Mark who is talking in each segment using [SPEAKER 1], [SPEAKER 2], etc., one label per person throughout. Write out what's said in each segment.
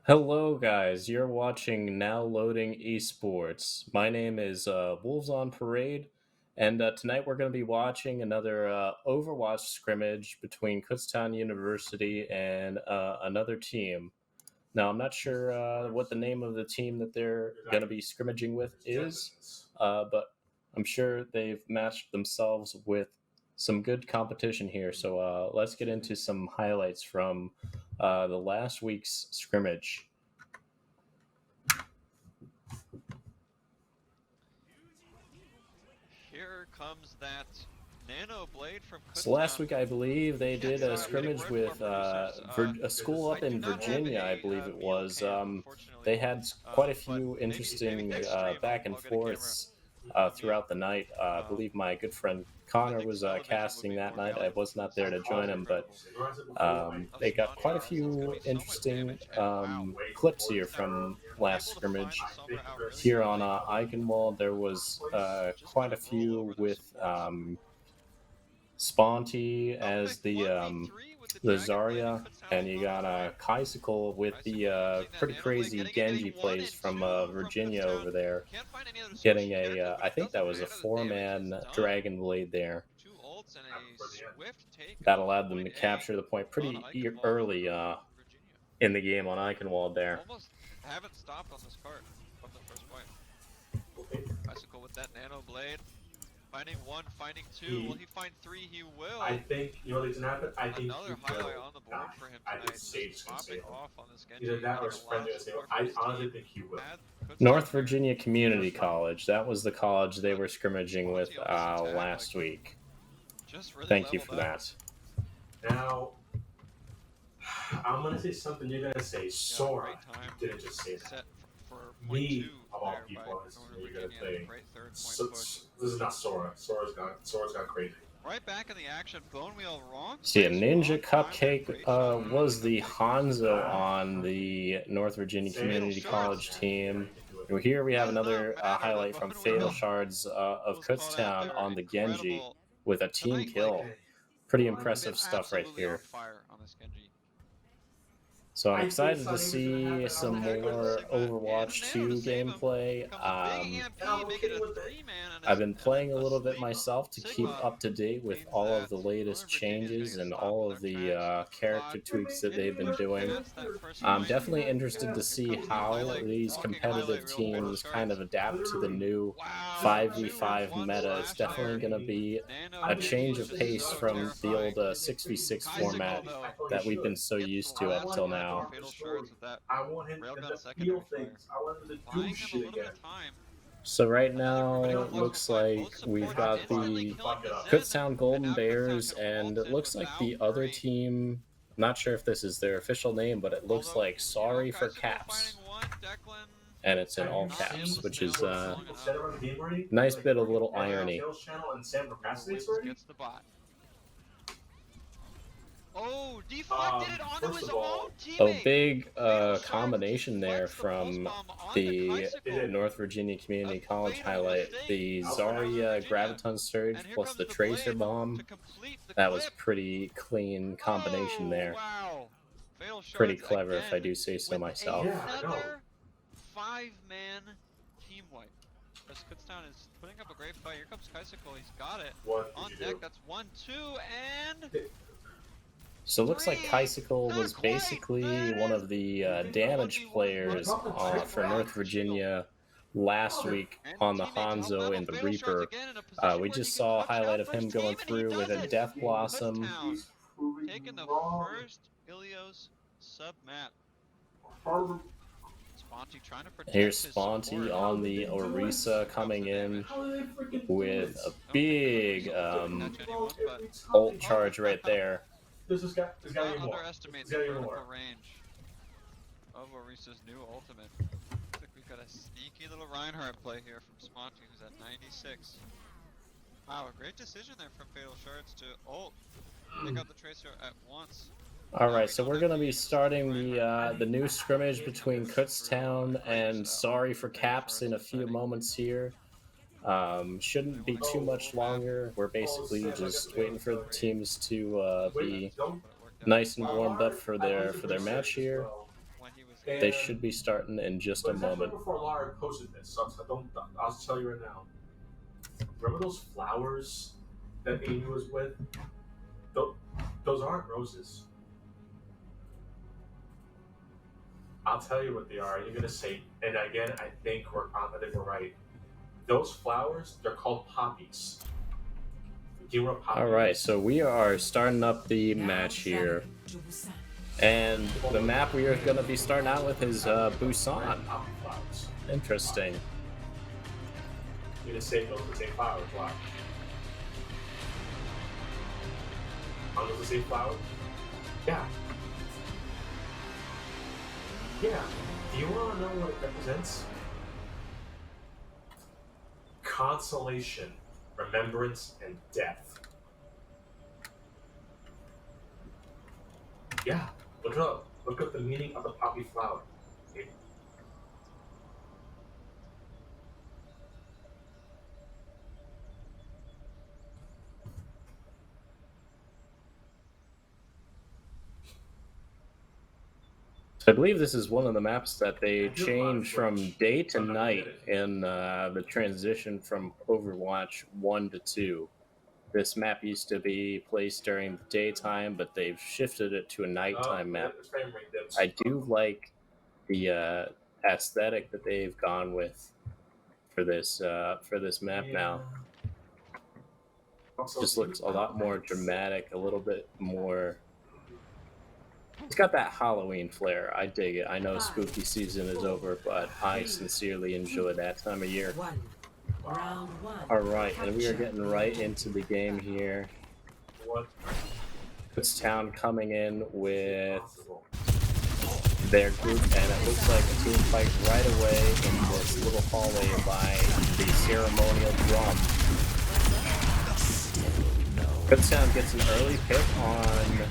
[SPEAKER 1] Hello, guys. You're watching Now Loading Esports. My name is Wolves on Parade, and tonight we're going to be watching another Overwatch scrimmage between Kutztown University and another team. Now, I'm not sure what the name of the team that they're going to be scrimmaging with is, but I'm sure they've matched themselves with some good competition here. So let's get into some highlights from the last week's scrimmage.
[SPEAKER 2] Here comes that nano blade from
[SPEAKER 1] So last
[SPEAKER 2] Kutztown.
[SPEAKER 1] week, I believe they did a
[SPEAKER 2] Getting
[SPEAKER 1] scrimmage
[SPEAKER 2] word from
[SPEAKER 1] with
[SPEAKER 2] producers.
[SPEAKER 1] A school up
[SPEAKER 2] I do
[SPEAKER 1] in
[SPEAKER 2] not have
[SPEAKER 1] Virginia, I
[SPEAKER 2] a
[SPEAKER 1] believe it
[SPEAKER 2] meal
[SPEAKER 1] was.
[SPEAKER 2] cam, unfortunately,
[SPEAKER 1] They had quite a
[SPEAKER 2] but
[SPEAKER 1] few
[SPEAKER 2] maybe
[SPEAKER 1] interesting
[SPEAKER 2] next stream
[SPEAKER 1] back and
[SPEAKER 2] I'll get a camera
[SPEAKER 1] forths
[SPEAKER 2] with the meal.
[SPEAKER 1] throughout the night. I
[SPEAKER 2] Um,
[SPEAKER 1] believe my good friend
[SPEAKER 2] I
[SPEAKER 1] Connor
[SPEAKER 2] think
[SPEAKER 1] was
[SPEAKER 2] television would
[SPEAKER 1] casting
[SPEAKER 2] be
[SPEAKER 1] that
[SPEAKER 2] more
[SPEAKER 1] night. I
[SPEAKER 2] valuable
[SPEAKER 1] was
[SPEAKER 2] for
[SPEAKER 1] not
[SPEAKER 2] this.
[SPEAKER 1] there to
[SPEAKER 2] This
[SPEAKER 1] join
[SPEAKER 2] is
[SPEAKER 1] him, but
[SPEAKER 2] incredible. Of
[SPEAKER 1] they got quite a
[SPEAKER 2] Spongy, that's going
[SPEAKER 1] few
[SPEAKER 2] to be so much
[SPEAKER 1] interesting
[SPEAKER 2] damage. And wow,
[SPEAKER 1] clips here
[SPEAKER 2] Kutztown
[SPEAKER 1] from last
[SPEAKER 2] able to find
[SPEAKER 1] scrimmage.
[SPEAKER 2] the Sombra out really
[SPEAKER 1] Here on
[SPEAKER 2] early.
[SPEAKER 1] Eichenwald, there was
[SPEAKER 2] Just
[SPEAKER 1] quite
[SPEAKER 2] going
[SPEAKER 1] a
[SPEAKER 2] to roll
[SPEAKER 1] few
[SPEAKER 2] over the
[SPEAKER 1] with
[SPEAKER 2] supports.
[SPEAKER 1] Sponty as
[SPEAKER 2] Perfect
[SPEAKER 1] the
[SPEAKER 2] 1v3 with the
[SPEAKER 1] the
[SPEAKER 2] Dragon Blade and
[SPEAKER 1] Zarya,
[SPEAKER 2] Kutztown
[SPEAKER 1] and
[SPEAKER 2] all
[SPEAKER 1] you
[SPEAKER 2] on the
[SPEAKER 1] got
[SPEAKER 2] line.
[SPEAKER 1] Kaisicle with the
[SPEAKER 2] Using that
[SPEAKER 1] pretty
[SPEAKER 2] Nano Blade,
[SPEAKER 1] crazy
[SPEAKER 2] getting into
[SPEAKER 1] Genji
[SPEAKER 2] one
[SPEAKER 1] plays
[SPEAKER 2] and
[SPEAKER 1] from
[SPEAKER 2] two from
[SPEAKER 1] Virginia
[SPEAKER 2] Kutztown.
[SPEAKER 1] over there,
[SPEAKER 2] Can't find any other
[SPEAKER 1] getting
[SPEAKER 2] switching character, but
[SPEAKER 1] I
[SPEAKER 2] it
[SPEAKER 1] think that
[SPEAKER 2] doesn't
[SPEAKER 1] was a
[SPEAKER 2] matter. The damage is
[SPEAKER 1] four-man
[SPEAKER 2] done.
[SPEAKER 1] Dragon Blade there.
[SPEAKER 2] Two ults and a swift
[SPEAKER 1] That
[SPEAKER 2] takeover
[SPEAKER 1] allowed them
[SPEAKER 2] point
[SPEAKER 1] to
[SPEAKER 2] A
[SPEAKER 1] capture the point
[SPEAKER 2] on
[SPEAKER 1] pretty
[SPEAKER 2] Eichenwald
[SPEAKER 1] early
[SPEAKER 2] over Virginia.
[SPEAKER 1] in the game on Eichenwald there.
[SPEAKER 2] Almost haven't stopped on this cart from the first point. Bicycle with that Nano Blade. Finding one, finding two. Will he find three? He will.
[SPEAKER 3] I think you know what's gonna happen. I think
[SPEAKER 2] Another
[SPEAKER 3] he
[SPEAKER 2] highlight
[SPEAKER 3] will
[SPEAKER 2] on the board
[SPEAKER 3] die.
[SPEAKER 2] for him
[SPEAKER 3] I think
[SPEAKER 2] tonight. Just
[SPEAKER 3] Sage is gonna
[SPEAKER 2] popping
[SPEAKER 3] save him.
[SPEAKER 2] off on this
[SPEAKER 3] Either
[SPEAKER 2] Genji,
[SPEAKER 3] that or
[SPEAKER 2] getting
[SPEAKER 3] his
[SPEAKER 2] a lot
[SPEAKER 3] friend's
[SPEAKER 2] of
[SPEAKER 3] gonna save him.
[SPEAKER 2] support from
[SPEAKER 3] I
[SPEAKER 2] his
[SPEAKER 3] honestly
[SPEAKER 2] team.
[SPEAKER 3] think he will.
[SPEAKER 2] Had Kutztown
[SPEAKER 1] North
[SPEAKER 2] here.
[SPEAKER 1] Virginia Community College. That was the college they were scrimmaging with
[SPEAKER 2] Sponty on this attack, like,
[SPEAKER 1] last week.
[SPEAKER 2] just really
[SPEAKER 1] Thank you
[SPEAKER 2] leveled
[SPEAKER 1] for
[SPEAKER 2] up.
[SPEAKER 1] that.
[SPEAKER 3] Now, I'm gonna say something you're gonna say. Sora didn't just say that.
[SPEAKER 2] Set for point
[SPEAKER 3] Me,
[SPEAKER 2] two
[SPEAKER 3] of all
[SPEAKER 2] there
[SPEAKER 3] people,
[SPEAKER 2] by
[SPEAKER 3] is
[SPEAKER 2] Northern
[SPEAKER 3] you're gonna
[SPEAKER 2] Virginia.
[SPEAKER 3] say.
[SPEAKER 2] Great third point
[SPEAKER 3] So,
[SPEAKER 2] push.
[SPEAKER 3] this is not Sora. Sora's gone crazy.
[SPEAKER 2] Right back in the action. Bone Wheel wrong
[SPEAKER 1] See, a
[SPEAKER 2] place, wrong
[SPEAKER 1] Ninja
[SPEAKER 2] time there.
[SPEAKER 1] Cupcake
[SPEAKER 2] Great shot on
[SPEAKER 1] was
[SPEAKER 2] Ninja
[SPEAKER 1] the
[SPEAKER 2] Cupcake.
[SPEAKER 1] Hanzo on the North Virginia
[SPEAKER 3] Fatal
[SPEAKER 1] Community
[SPEAKER 2] Shards.
[SPEAKER 1] College team. Here we have
[SPEAKER 2] Does not
[SPEAKER 1] another
[SPEAKER 2] matter. The
[SPEAKER 1] highlight from
[SPEAKER 2] Bone
[SPEAKER 1] Fatal
[SPEAKER 2] Wheel
[SPEAKER 1] Shards of
[SPEAKER 2] was caught out
[SPEAKER 1] Kutztown
[SPEAKER 2] there.
[SPEAKER 1] on the Genji
[SPEAKER 2] Incredible.
[SPEAKER 1] with a team
[SPEAKER 2] Tonight, like,
[SPEAKER 1] kill. Pretty
[SPEAKER 2] been
[SPEAKER 1] impressive stuff right
[SPEAKER 2] absolutely on
[SPEAKER 1] here.
[SPEAKER 2] fire on this Genji.
[SPEAKER 1] So I'm
[SPEAKER 3] I think
[SPEAKER 1] excited to
[SPEAKER 3] something was gonna
[SPEAKER 1] see
[SPEAKER 3] happen
[SPEAKER 1] some
[SPEAKER 3] on that
[SPEAKER 1] more
[SPEAKER 2] Sigma and
[SPEAKER 1] Overwatch
[SPEAKER 2] Nano
[SPEAKER 1] 2
[SPEAKER 2] to save him.
[SPEAKER 1] gameplay.
[SPEAKER 2] Comes a big EMP, make it a 3-man,
[SPEAKER 1] I've been
[SPEAKER 2] and then
[SPEAKER 1] playing a
[SPEAKER 2] the
[SPEAKER 1] little bit
[SPEAKER 2] sleep.
[SPEAKER 1] myself to keep
[SPEAKER 2] Sigma
[SPEAKER 1] up to date with
[SPEAKER 2] means
[SPEAKER 1] all of
[SPEAKER 2] that
[SPEAKER 1] the latest
[SPEAKER 2] Northern Virginia is
[SPEAKER 1] changes
[SPEAKER 2] getting
[SPEAKER 1] and
[SPEAKER 2] a stop
[SPEAKER 1] all
[SPEAKER 2] in
[SPEAKER 1] of
[SPEAKER 2] their
[SPEAKER 1] the
[SPEAKER 2] tracks.
[SPEAKER 1] character tweaks that they've been
[SPEAKER 2] Getting
[SPEAKER 1] doing.
[SPEAKER 2] past that first
[SPEAKER 1] I'm
[SPEAKER 2] point.
[SPEAKER 1] definitely interested to
[SPEAKER 2] Here
[SPEAKER 1] see
[SPEAKER 2] comes the
[SPEAKER 1] how
[SPEAKER 2] highlight,
[SPEAKER 1] these
[SPEAKER 2] walking
[SPEAKER 1] competitive
[SPEAKER 2] highlight reel, Fatal
[SPEAKER 1] teams kind
[SPEAKER 2] Shards.
[SPEAKER 1] of adapt to the new
[SPEAKER 2] Wow,
[SPEAKER 1] 5v5
[SPEAKER 2] 2-1
[SPEAKER 1] meta. It's
[SPEAKER 2] slash
[SPEAKER 1] definitely
[SPEAKER 2] there.
[SPEAKER 1] going to be
[SPEAKER 2] Nano
[SPEAKER 1] a
[SPEAKER 2] Genji
[SPEAKER 1] change
[SPEAKER 2] was
[SPEAKER 1] of
[SPEAKER 2] just
[SPEAKER 1] pace
[SPEAKER 2] so
[SPEAKER 1] from the
[SPEAKER 2] terrifying.
[SPEAKER 1] old 6v6
[SPEAKER 2] Kaisicle,
[SPEAKER 1] format
[SPEAKER 2] though,
[SPEAKER 1] that we've been so
[SPEAKER 2] gets the
[SPEAKER 1] used to up
[SPEAKER 2] last
[SPEAKER 1] till
[SPEAKER 2] life on
[SPEAKER 1] now.
[SPEAKER 2] Fatal Shards with that
[SPEAKER 3] I want him
[SPEAKER 2] railgun
[SPEAKER 3] to
[SPEAKER 2] secondary
[SPEAKER 3] feel
[SPEAKER 2] fire.
[SPEAKER 3] things. I want him to do
[SPEAKER 2] Buying them a
[SPEAKER 3] shit
[SPEAKER 2] little bit
[SPEAKER 3] again.
[SPEAKER 2] of time.
[SPEAKER 1] So right
[SPEAKER 2] I think
[SPEAKER 1] now
[SPEAKER 2] we're getting
[SPEAKER 1] it
[SPEAKER 2] close. We'll
[SPEAKER 1] looks
[SPEAKER 2] find both
[SPEAKER 1] like we've
[SPEAKER 2] supports
[SPEAKER 1] got
[SPEAKER 2] instantly
[SPEAKER 1] the
[SPEAKER 2] killing the Zen.
[SPEAKER 1] Kutztown
[SPEAKER 2] And
[SPEAKER 1] Golden
[SPEAKER 2] now Kutztown
[SPEAKER 1] Bears,
[SPEAKER 2] can
[SPEAKER 1] and
[SPEAKER 2] ult
[SPEAKER 1] it
[SPEAKER 2] in
[SPEAKER 1] looks like
[SPEAKER 2] without
[SPEAKER 1] the other
[SPEAKER 2] worry.
[SPEAKER 1] team. I'm not sure if this is their official name, but it looks
[SPEAKER 2] Although,
[SPEAKER 1] like Sorry for
[SPEAKER 2] Kaisicle
[SPEAKER 1] Caps,
[SPEAKER 2] finding one, Declan
[SPEAKER 1] and it's in
[SPEAKER 3] Have
[SPEAKER 1] all
[SPEAKER 3] you
[SPEAKER 2] not able
[SPEAKER 1] caps,
[SPEAKER 2] to
[SPEAKER 3] seen
[SPEAKER 1] which
[SPEAKER 2] stay
[SPEAKER 1] is
[SPEAKER 2] on
[SPEAKER 3] what
[SPEAKER 2] this
[SPEAKER 3] some
[SPEAKER 2] long
[SPEAKER 3] people
[SPEAKER 2] enough.
[SPEAKER 3] said about the game already?
[SPEAKER 1] nice
[SPEAKER 3] Like,
[SPEAKER 1] bit of little
[SPEAKER 3] Ryan
[SPEAKER 1] irony.
[SPEAKER 3] Tails channel and Sam procrastinates
[SPEAKER 2] Wins
[SPEAKER 3] already?
[SPEAKER 2] gets the bot. Oh, deflected it onto
[SPEAKER 3] First
[SPEAKER 2] his
[SPEAKER 3] of all,
[SPEAKER 2] own
[SPEAKER 1] A
[SPEAKER 2] teammate.
[SPEAKER 1] big
[SPEAKER 2] Fatal Shards
[SPEAKER 1] combination there
[SPEAKER 2] deflects the pulse
[SPEAKER 1] from
[SPEAKER 2] bomb onto
[SPEAKER 1] the
[SPEAKER 2] Kaisicle.
[SPEAKER 1] North Virginia
[SPEAKER 2] A
[SPEAKER 1] Community College
[SPEAKER 2] fatal
[SPEAKER 1] highlight.
[SPEAKER 2] mistake
[SPEAKER 1] The
[SPEAKER 2] for Northern
[SPEAKER 1] Zarya
[SPEAKER 2] Virginia.
[SPEAKER 1] Graviton Surge
[SPEAKER 2] And here
[SPEAKER 1] plus
[SPEAKER 2] comes
[SPEAKER 1] the
[SPEAKER 2] the
[SPEAKER 1] Tracer
[SPEAKER 2] blade to
[SPEAKER 1] Bomb.
[SPEAKER 2] complete the
[SPEAKER 1] That was
[SPEAKER 2] clip.
[SPEAKER 1] pretty clean combination
[SPEAKER 2] Oh,
[SPEAKER 1] there.
[SPEAKER 2] wow. Fatal
[SPEAKER 1] Pretty
[SPEAKER 2] Shards
[SPEAKER 1] clever, if I
[SPEAKER 2] again
[SPEAKER 1] do say so
[SPEAKER 2] with
[SPEAKER 1] myself.
[SPEAKER 2] another 5-man team wipe. As Kutztown is putting up a great fight. Here comes Kaisicle. He's got it.
[SPEAKER 3] What
[SPEAKER 2] On
[SPEAKER 3] did you
[SPEAKER 2] deck,
[SPEAKER 3] do?
[SPEAKER 2] that's 1-2, and
[SPEAKER 1] So it looks like
[SPEAKER 2] three.
[SPEAKER 1] Kaisicle
[SPEAKER 2] Not
[SPEAKER 1] was
[SPEAKER 2] quite.
[SPEAKER 1] basically
[SPEAKER 2] That
[SPEAKER 1] one
[SPEAKER 2] is
[SPEAKER 1] of the
[SPEAKER 2] a
[SPEAKER 1] damage
[SPEAKER 2] 1v1
[SPEAKER 1] players for North Virginia last week
[SPEAKER 2] And
[SPEAKER 1] on the
[SPEAKER 2] teammates help
[SPEAKER 1] Hanzo
[SPEAKER 2] level
[SPEAKER 1] and the
[SPEAKER 2] Fatal Shards
[SPEAKER 1] Reaper.
[SPEAKER 2] again in a position
[SPEAKER 1] We
[SPEAKER 2] where he
[SPEAKER 1] just
[SPEAKER 2] can
[SPEAKER 1] saw a
[SPEAKER 2] clutch it
[SPEAKER 1] highlight
[SPEAKER 2] out
[SPEAKER 1] of
[SPEAKER 2] for his
[SPEAKER 1] him
[SPEAKER 2] team,
[SPEAKER 1] going
[SPEAKER 2] and he
[SPEAKER 1] through
[SPEAKER 2] does
[SPEAKER 1] with a
[SPEAKER 2] it.
[SPEAKER 1] Death Blossom.
[SPEAKER 2] Kutztown taking the first Ilios sub map. Sponty trying to protect
[SPEAKER 1] Here's
[SPEAKER 2] his
[SPEAKER 1] Sponty
[SPEAKER 2] support.
[SPEAKER 1] on the Orisa coming in with a big ult charge right there.
[SPEAKER 3] There's got to
[SPEAKER 2] Not
[SPEAKER 3] be more.
[SPEAKER 2] underestimate
[SPEAKER 3] There's
[SPEAKER 2] the
[SPEAKER 3] gotta be
[SPEAKER 2] vertical
[SPEAKER 3] more.
[SPEAKER 2] range of Orisa's new ultimate. Looks like we've got a sneaky little Reinhardt play here from Sponty, who's at 96. Wow, a great decision there from Fatal Shards to ult. Take out the Tracer at once.
[SPEAKER 1] All right, so we're going to be starting the new scrimmage between
[SPEAKER 2] Through,
[SPEAKER 1] Kutztown and
[SPEAKER 2] Graves,
[SPEAKER 1] Sorry for
[SPEAKER 2] Fatal
[SPEAKER 1] Caps
[SPEAKER 2] Shards
[SPEAKER 1] in a few
[SPEAKER 2] exciting.
[SPEAKER 1] moments here. Shouldn't be too much longer. We're basically just waiting for the teams to be
[SPEAKER 3] Don't
[SPEAKER 1] nice and warmed up for their match here.
[SPEAKER 2] when he was.
[SPEAKER 1] They should be starting in just a moment.
[SPEAKER 3] Before Lara posted this, so I'll just tell you right now. Remember those flowers that Amy was with? Those aren't roses. I'll tell you what they are. You're gonna say, and again, I think we're right. Those flowers, they're called poppies. Do you know what poppies?
[SPEAKER 1] All right, so we are starting up the match here, and the map we are going to be starting out with is Busan. Interesting.
[SPEAKER 3] You're gonna say those are the same flowers. Why? Are those the same flowers? Yeah. Yeah. Do you want to know what it represents? Consolation, remembrance, and death. Yeah. Look up. Look up the meaning of the poppy flower. Okay.
[SPEAKER 1] So I believe this is one of the maps that they changed from day to night in the transition from Overwatch 1 to 2. This map used to be placed during the daytime, but they've shifted it to a nighttime map. I do like the aesthetic that they've gone with for this map now. Just looks a lot more dramatic, a little bit more. It's got that Halloween flair. I dig it. I know spooky season is over, but I sincerely enjoy that time of year. Alright, and we are getting right into the game here. Kutztown coming in with their group, and it looks like a team fight right away in this little hallway by the ceremonial drum. Kutztown gets an early pick on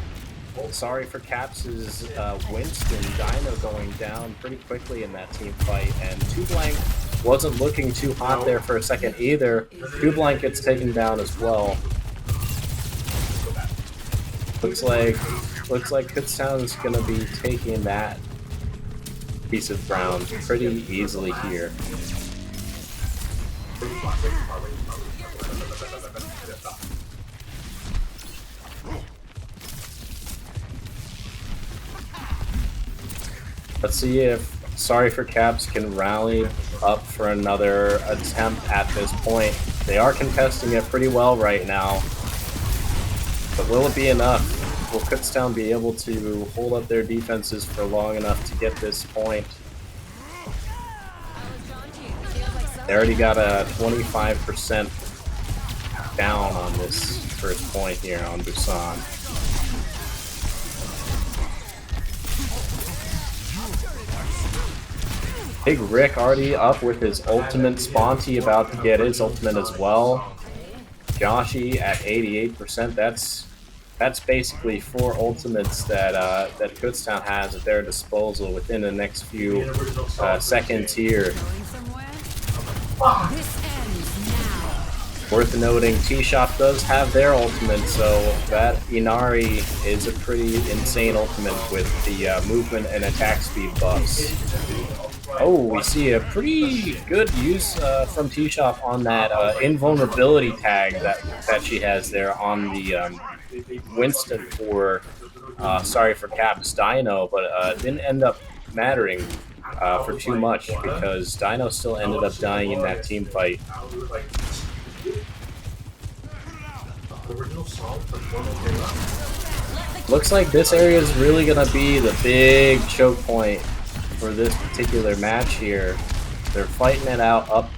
[SPEAKER 1] Sorry for Caps' Winston. Dino going down pretty quickly in that team fight, and Two Blank wasn't looking too hot there for a second either. Two Blank gets taken down as well. Looks like Kutztown's gonna be taking that piece of ground pretty easily here. Let's see if Sorry for Caps can rally up for another attempt at this point. They are contesting it pretty well right now. But will it be enough? Will Kutztown be able to hold up their defenses for long enough to get this point? They already got a 25% down on this first point here on Busan. Big Rick already up with his ultimate. Sponty about to get his ultimate as well. Joshi at 88%. That's basically 4 ultimates that that Kutztown has at their disposal within the next few seconds here. Worth noting, T-Shop does have their ultimate, so that Inari is a pretty insane ultimate with the movement and attack speed buffs. Oh, we see a pretty good use from T-Shop on that invulnerability tag that she has there on the Winston for Sorry for Caps Dino, but it didn't end up mattering for too much because Dino still ended up dying in that team fight. Looks like this area is really going to be the big choke point for this particular match here. They're fighting it out up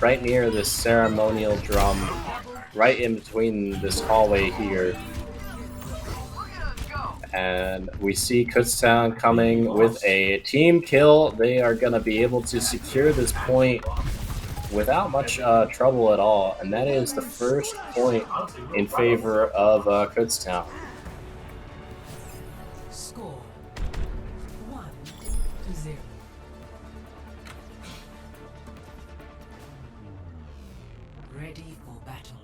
[SPEAKER 1] right near this ceremonial drum, right in between this hallway here. And we see Kutztown coming with a team kill. They are going to be able to secure this point without much trouble at all, and that is the first point in favor of Kutztown.
[SPEAKER 4] Score 1-0. Ready for battle.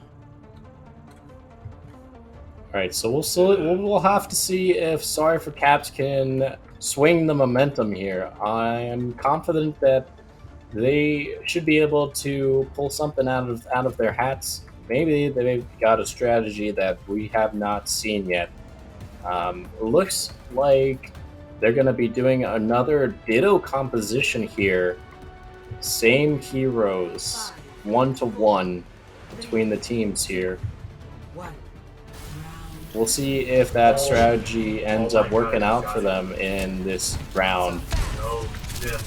[SPEAKER 1] All right, so we'll have to see if Sorry for Caps can swing the momentum here. I am confident that they should be able to pull something out of their hats. Maybe they've got a strategy that we have not seen yet. Looks like they're going to be doing another Ditto composition here. Same heroes, 1-to-1 between the teams here. We'll see if that strategy ends up working out for them in this round.
[SPEAKER 3] No, yeah.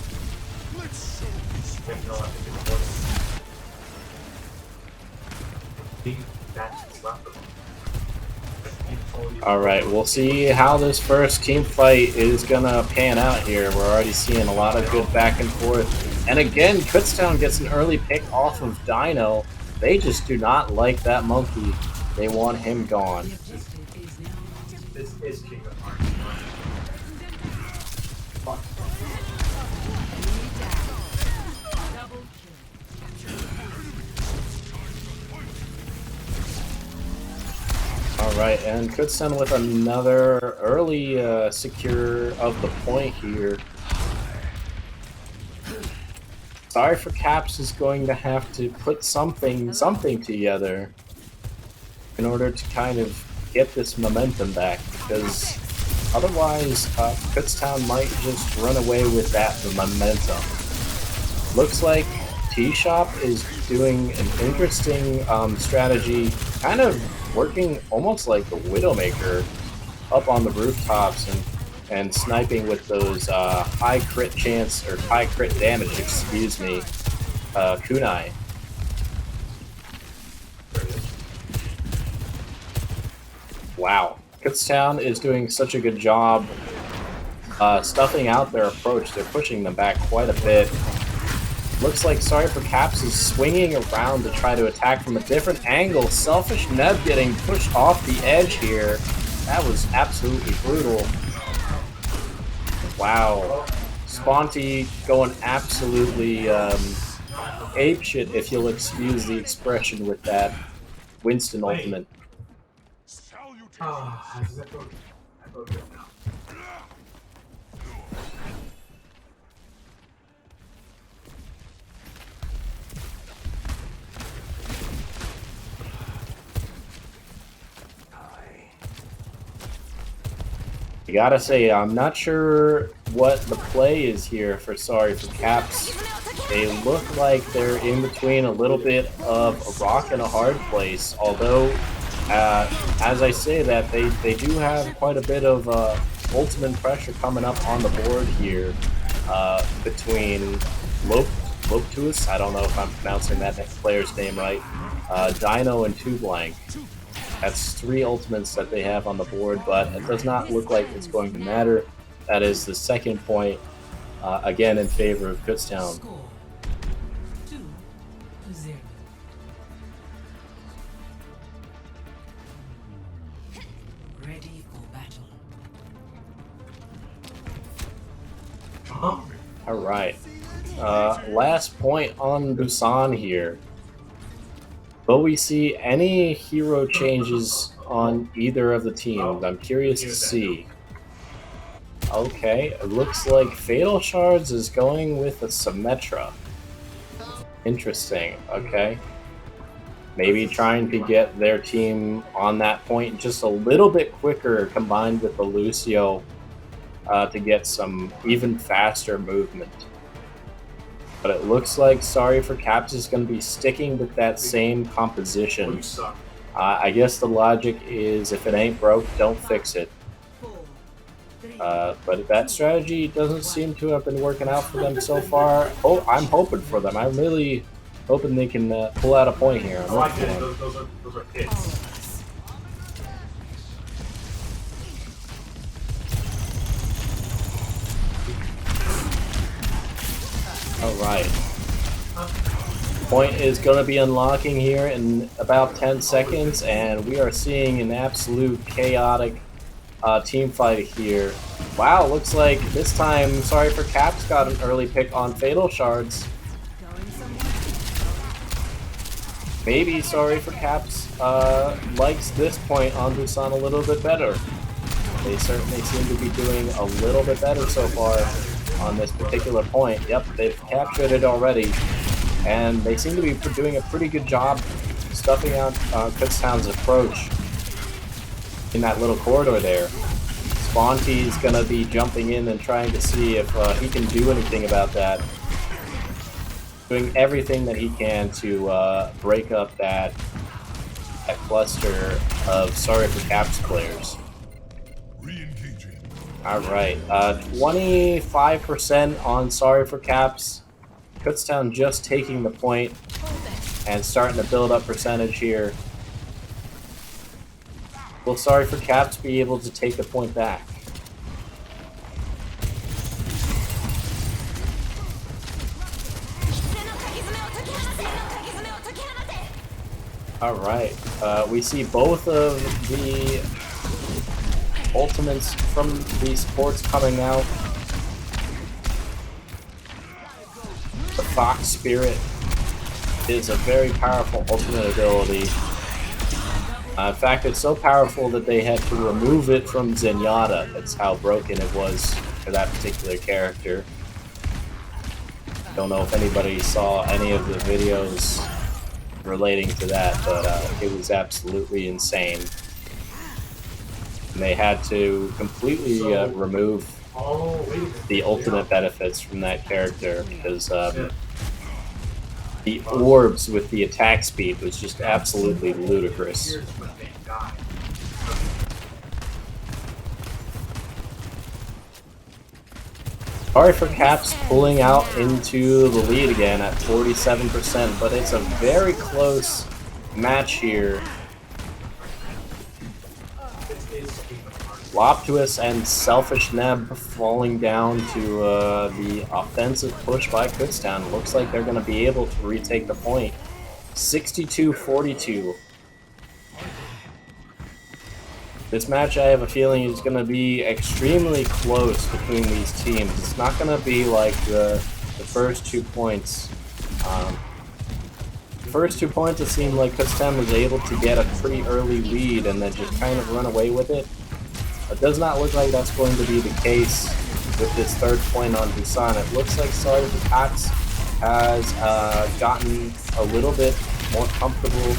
[SPEAKER 1] All right, we'll see how this first team fight is gonna pan out here. We're already seeing a lot of good back and forth. And again, Kutztown gets an early pick off of Dino. They just do not like that monkey. They want him gone.
[SPEAKER 3] This is Kingdom Hearts. Fuck.
[SPEAKER 1] Alright, and Kutztown with another early secure of the point here. Sorry for Caps is going to have to put something together in order to kind of get this momentum back, because otherwise Kutztown might just run away with that momentum. Looks like T-Shop is doing an interesting strategy, kind of working almost like the Widowmaker up on the rooftops and sniping with those high crit chance, or high crit damage, excuse me, kunai. Wow, Kutztown is doing such a good job stuffing out their approach. They're pushing them back quite a bit. Looks like Sorry for Caps is swinging around to try to attack from a different angle. Selfish Neb getting pushed off the edge here. That was absolutely brutal. Wow. Sponty going absolutely apeshit, if you'll excuse the expression, with that Winston ultimate.
[SPEAKER 3] How does that go? I go good now.
[SPEAKER 1] I gotta say, I'm not sure what the play is here for Sorry for Caps. They look like they're in between a little bit of a rock and a hard place, although as I say that, they do have quite a bit of ultimate pressure coming up on the board here between Loptuus, I don't know if I'm pronouncing that player's name right, Dino and Two Blank. That's 3 ultimates that they have on the board, but it does not look like it's going to matter. That is the second point, again in favor of Kutztown.
[SPEAKER 4] Score 2-0. Ready for battle.
[SPEAKER 1] Alright. Last point on Busan here. Will we see any hero changes on either of the teams? I'm curious to see. Okay, it looks like Fatal Shards is going with a Symmetra. Interesting, okay. Maybe trying to get their team on that point just a little bit quicker, combined with the Lucio to get some even faster movement. But it looks like Sorry for Caps is going to be sticking with that same composition. I guess the logic is, if it ain't broke, don't fix it. But that strategy doesn't seem to have been working out for them so far. Oh, I'm hoping for them. I'm really hoping they can pull out a point here.
[SPEAKER 3] Oh, I get it. Those are hits.
[SPEAKER 1] Alright. Point is going to be unlocking here in about 10 seconds, and we are seeing an absolute chaotic team fight here. Wow, looks like this time Sorry for Caps got an early pick on Fatal Shards. Maybe Sorry for Caps likes this point on Busan a little bit better. They certainly seem to be doing a little bit better so far on this particular point. Yep, they've captured it already, and they seem to be doing a pretty good job stuffing out Kutztown's approach in that little corridor there. Sponty's gonna be jumping in and trying to see if he can do anything about that. Doing everything that he can to break up that cluster of Sorry for Caps players. Alright, 25% on Sorry for Caps. Kutztown just taking the point and starting to build up percentage here. Will Sorry for Caps be able to take the point back? Alright, we see both of the ultimates from the sports coming out. The Fox Spirit is a very powerful ultimate ability. In fact, it's so powerful that they had to remove it from Zenyatta. That's how broken it was for that particular character. Don't know if anybody saw any of the videos relating to that, but it was absolutely insane. And they had to completely remove the ultimate benefits from that character because the orbs with the attack speed was just absolutely ludicrous. Sorry for Caps pulling out into the lead again at 47%, but it's a very close match here. Loptuous and Selfish Neb falling down to the offensive push by Kutztown. Looks like they're going to be able to retake the point. 62-42. This match, I have a feeling, is going to be extremely close between these teams. It's not going to be like the first 2 points. The first 2 points, it seemed like Kutztown was able to get a pretty early lead and then just kind of run away with it. It does not look like that's going to be the case with this third point on Busan. It looks like Sorry for Caps has gotten a little bit more comfortable.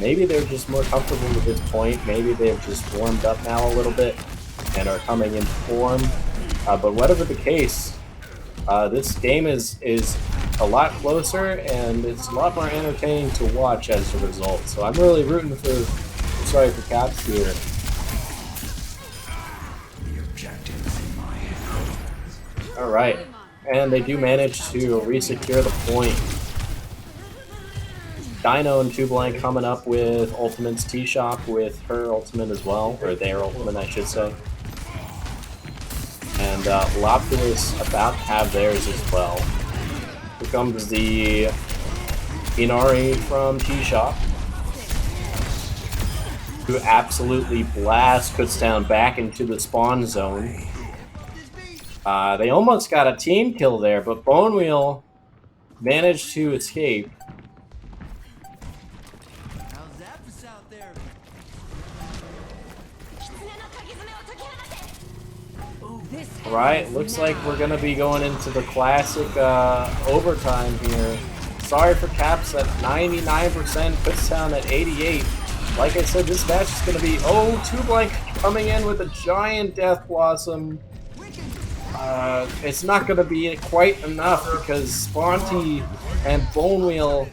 [SPEAKER 1] Maybe they're just more comfortable with this point. Maybe they've just warmed up now a little bit and are coming into form. But whatever the case, this game is a lot closer and it's a lot more entertaining to watch as a result. So I'm really rooting for Sorry for Caps here. Alright, and they do manage to re-secure the point. Dino and 2Blank coming up with Ultimate's T-Shop with her ultimate as well, or their ultimate I should say. And Loptuous about to have theirs as well. Here comes the Inari from T-Shop, who absolutely blast Kutztown back into the spawn zone. They almost got a team kill there, but Bonewheel managed to escape. Right, looks like we're going to be going into the classic overtime here. Sorry for Caps at 99%, Kutztown at 88%. Like I said, this match is going to be, 2Blank coming in with a giant Death Blossom. It's not going to be quite enough because Sponty and Bonewheel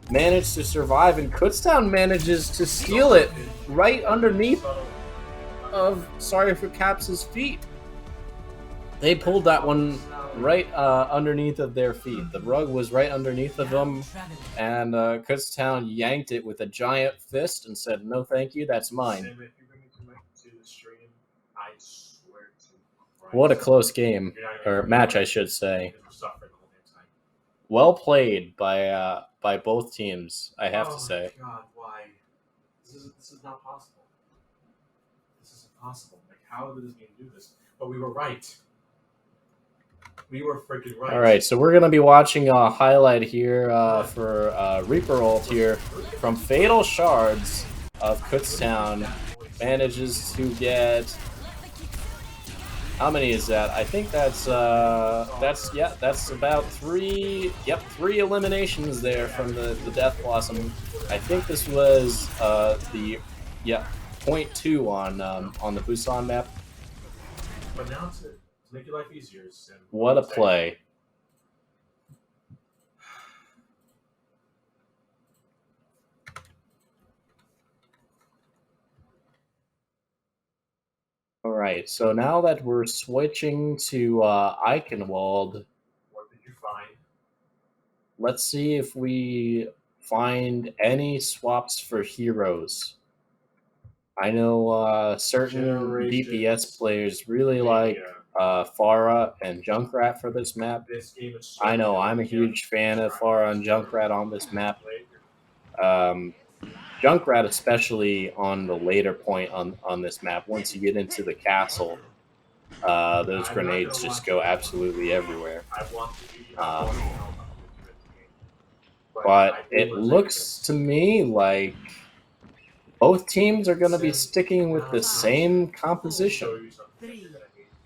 [SPEAKER 1] managed to survive, and Kutztown manages to steal it right underneath of Sorry for Caps' feet. They pulled that one right underneath of their feet. The rug was right underneath of them, and Kutztown yanked it with a giant fist and said, "No, thank you, that's mine." What a close game, or match, I should say. Well played by both teams, I have to say.
[SPEAKER 3] Oh God, why? This is not possible. This is impossible. Like, how did this game do this? But we were right. We were freaking right.
[SPEAKER 1] All right, so we're going to be watching a highlight here for Reaper ult here from Fatal Shards of Kutztown. Manages to get How many is that? I think that's about three. Yep, 3 eliminations there from the Death Blossom. I think this was the point 2 on the Busan map.
[SPEAKER 3] But now to make your life easier, Sim,
[SPEAKER 1] What a play! All right, so now that we're switching to Eichenwald,
[SPEAKER 3] What did you find?
[SPEAKER 1] let's see if we find any swaps for heroes. I know certain DPS players really like Pharah and Junkrat for this map.
[SPEAKER 3] This game is so
[SPEAKER 1] I know I'm a
[SPEAKER 3] good.
[SPEAKER 1] huge fan of Pharah and Junkrat on this map. Junkrat especially on the later point on this map. Once you get into the castle, those grenades just go absolutely everywhere. But it looks to me like both teams are going to be sticking with the same composition.
[SPEAKER 4] 3,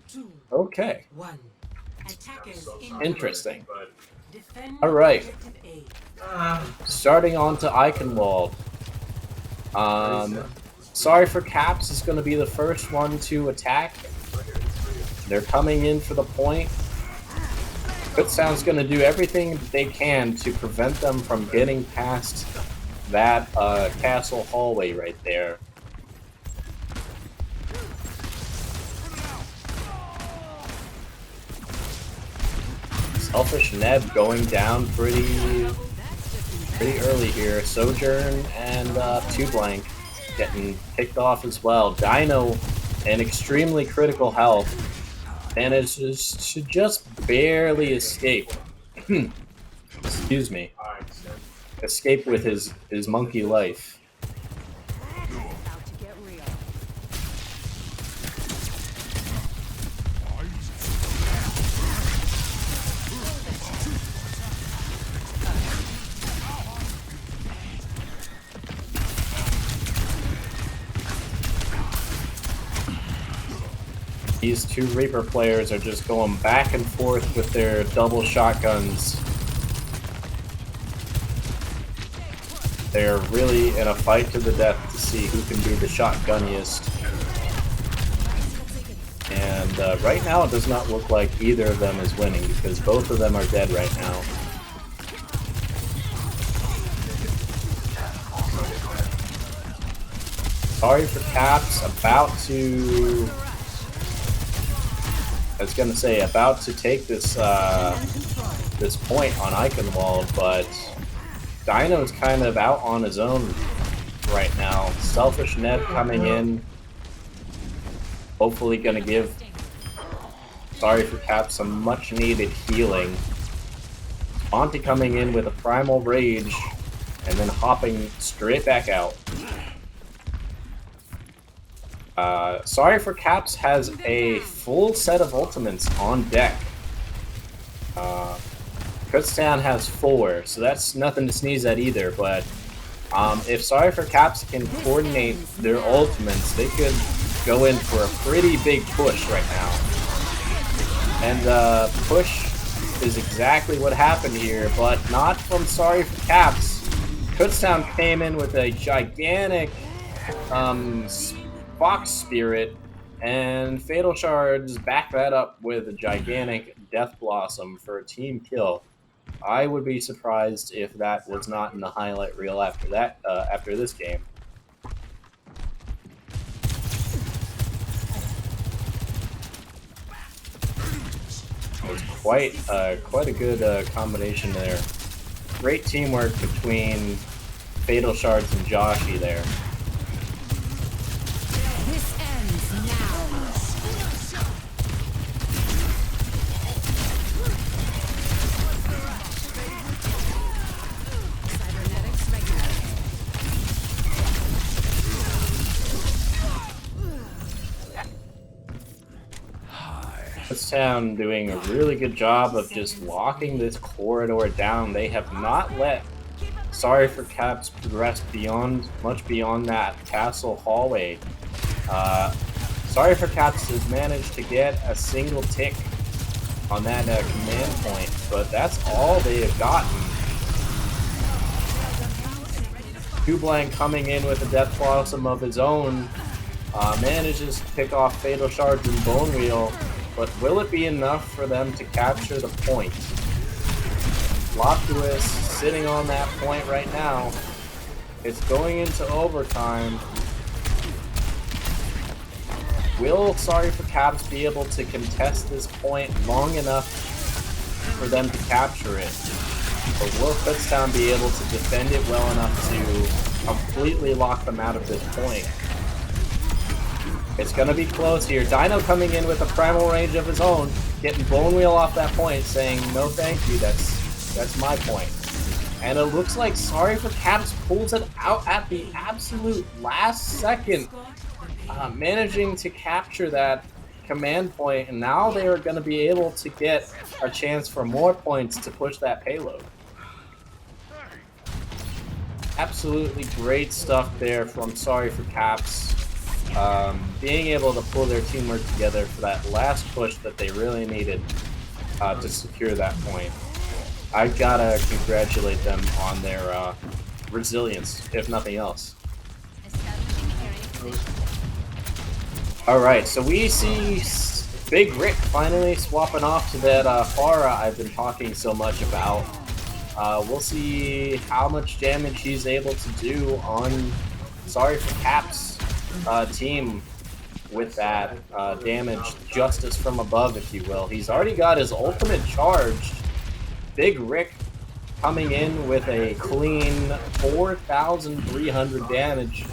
[SPEAKER 4] 2,
[SPEAKER 1] Okay,
[SPEAKER 4] 1. Attackers
[SPEAKER 1] interesting.
[SPEAKER 4] defend
[SPEAKER 1] All right,
[SPEAKER 4] objective A.
[SPEAKER 1] starting on to Eichenwald. Sorry for Caps is going to be the first one to attack. They're coming in for the point. Kutztown's going to do everything they can to prevent them from getting past that castle hallway right there. Selfish Neb going down pretty early here. Sojourn and 2Blank getting picked off as well. Dino, an extremely critical health, manages to just barely escape. Excuse me. Escape with his monkey life.
[SPEAKER 4] About to get real.
[SPEAKER 1] These 2 Reaper players are just going back and forth with their double shotguns. They're really in a fight to the death to see who can be the shotgunniest. And right now it does not look like either of them is winning because both of them are dead right now. Sorry for Caps, about to take this this point on Eichenwald, but Dino's kind of out on his own right now. Selfish Neb coming in, hopefully gonna give Sorry for Cap some much needed healing. Monty coming in with a Primal Rage and then hopping straight back out. Sorry for Caps has a full set of ultimates on deck. Kutztown has 4, so that's nothing to sneeze at either, but if Sorry for Caps can coordinate their ultimates, they could go in for a pretty big push right now. And push is exactly what happened here, but not from Sorry for Caps. Kutztown came in with a gigantic Fox Spirit, and Fatal Shards back that up with a gigantic Death Blossom for a team kill. I would be surprised if that was not in the highlight reel after that. After this game. It was quite a good combination there. Great teamwork between Fatal Shards and Joshi there.
[SPEAKER 4] This ends now. Cybernetics regulated.
[SPEAKER 1] Kutztown doing a really good job of just locking this corridor down. They have not let Sorry for Caps progress much beyond that castle hallway. Sorry for Caps has managed to get a single tick on that command point, but that's all they have gotten. Blank coming in with a Death Blossom of his own, manages to pick off Fatal Shards and Bone Wheel, but will it be enough for them to capture the point? Loftuous sitting on that point right now. It's going into overtime. Will Sorry for Caps be able to contest this point long enough for them to capture it? Or will Kutztown be able to defend it well enough to completely lock them out of this point? It's going to be close here. Dino coming in with a primal range of his own, getting Bone Wheel off that point, saying, no thank you, that's my point. And it looks like Sorry for Caps pulls it out at the absolute last second, managing to capture that command point, and now they are going to be able to get a chance for more points to push that payload. Absolutely great stuff there from Sorry for Caps. Being able to pull their teamwork together for that last push that they really needed to secure that point. I gotta congratulate them on their resilience, if nothing else. Alright, so we see Big Rick finally swapping off to that Pharah I've been talking so much about. We'll see how much damage he's able to do on Sorry for Caps team with that damage justice from above, if you will. He's already got his ultimate charged. Big Rick coming in with a clean 4,300 damage.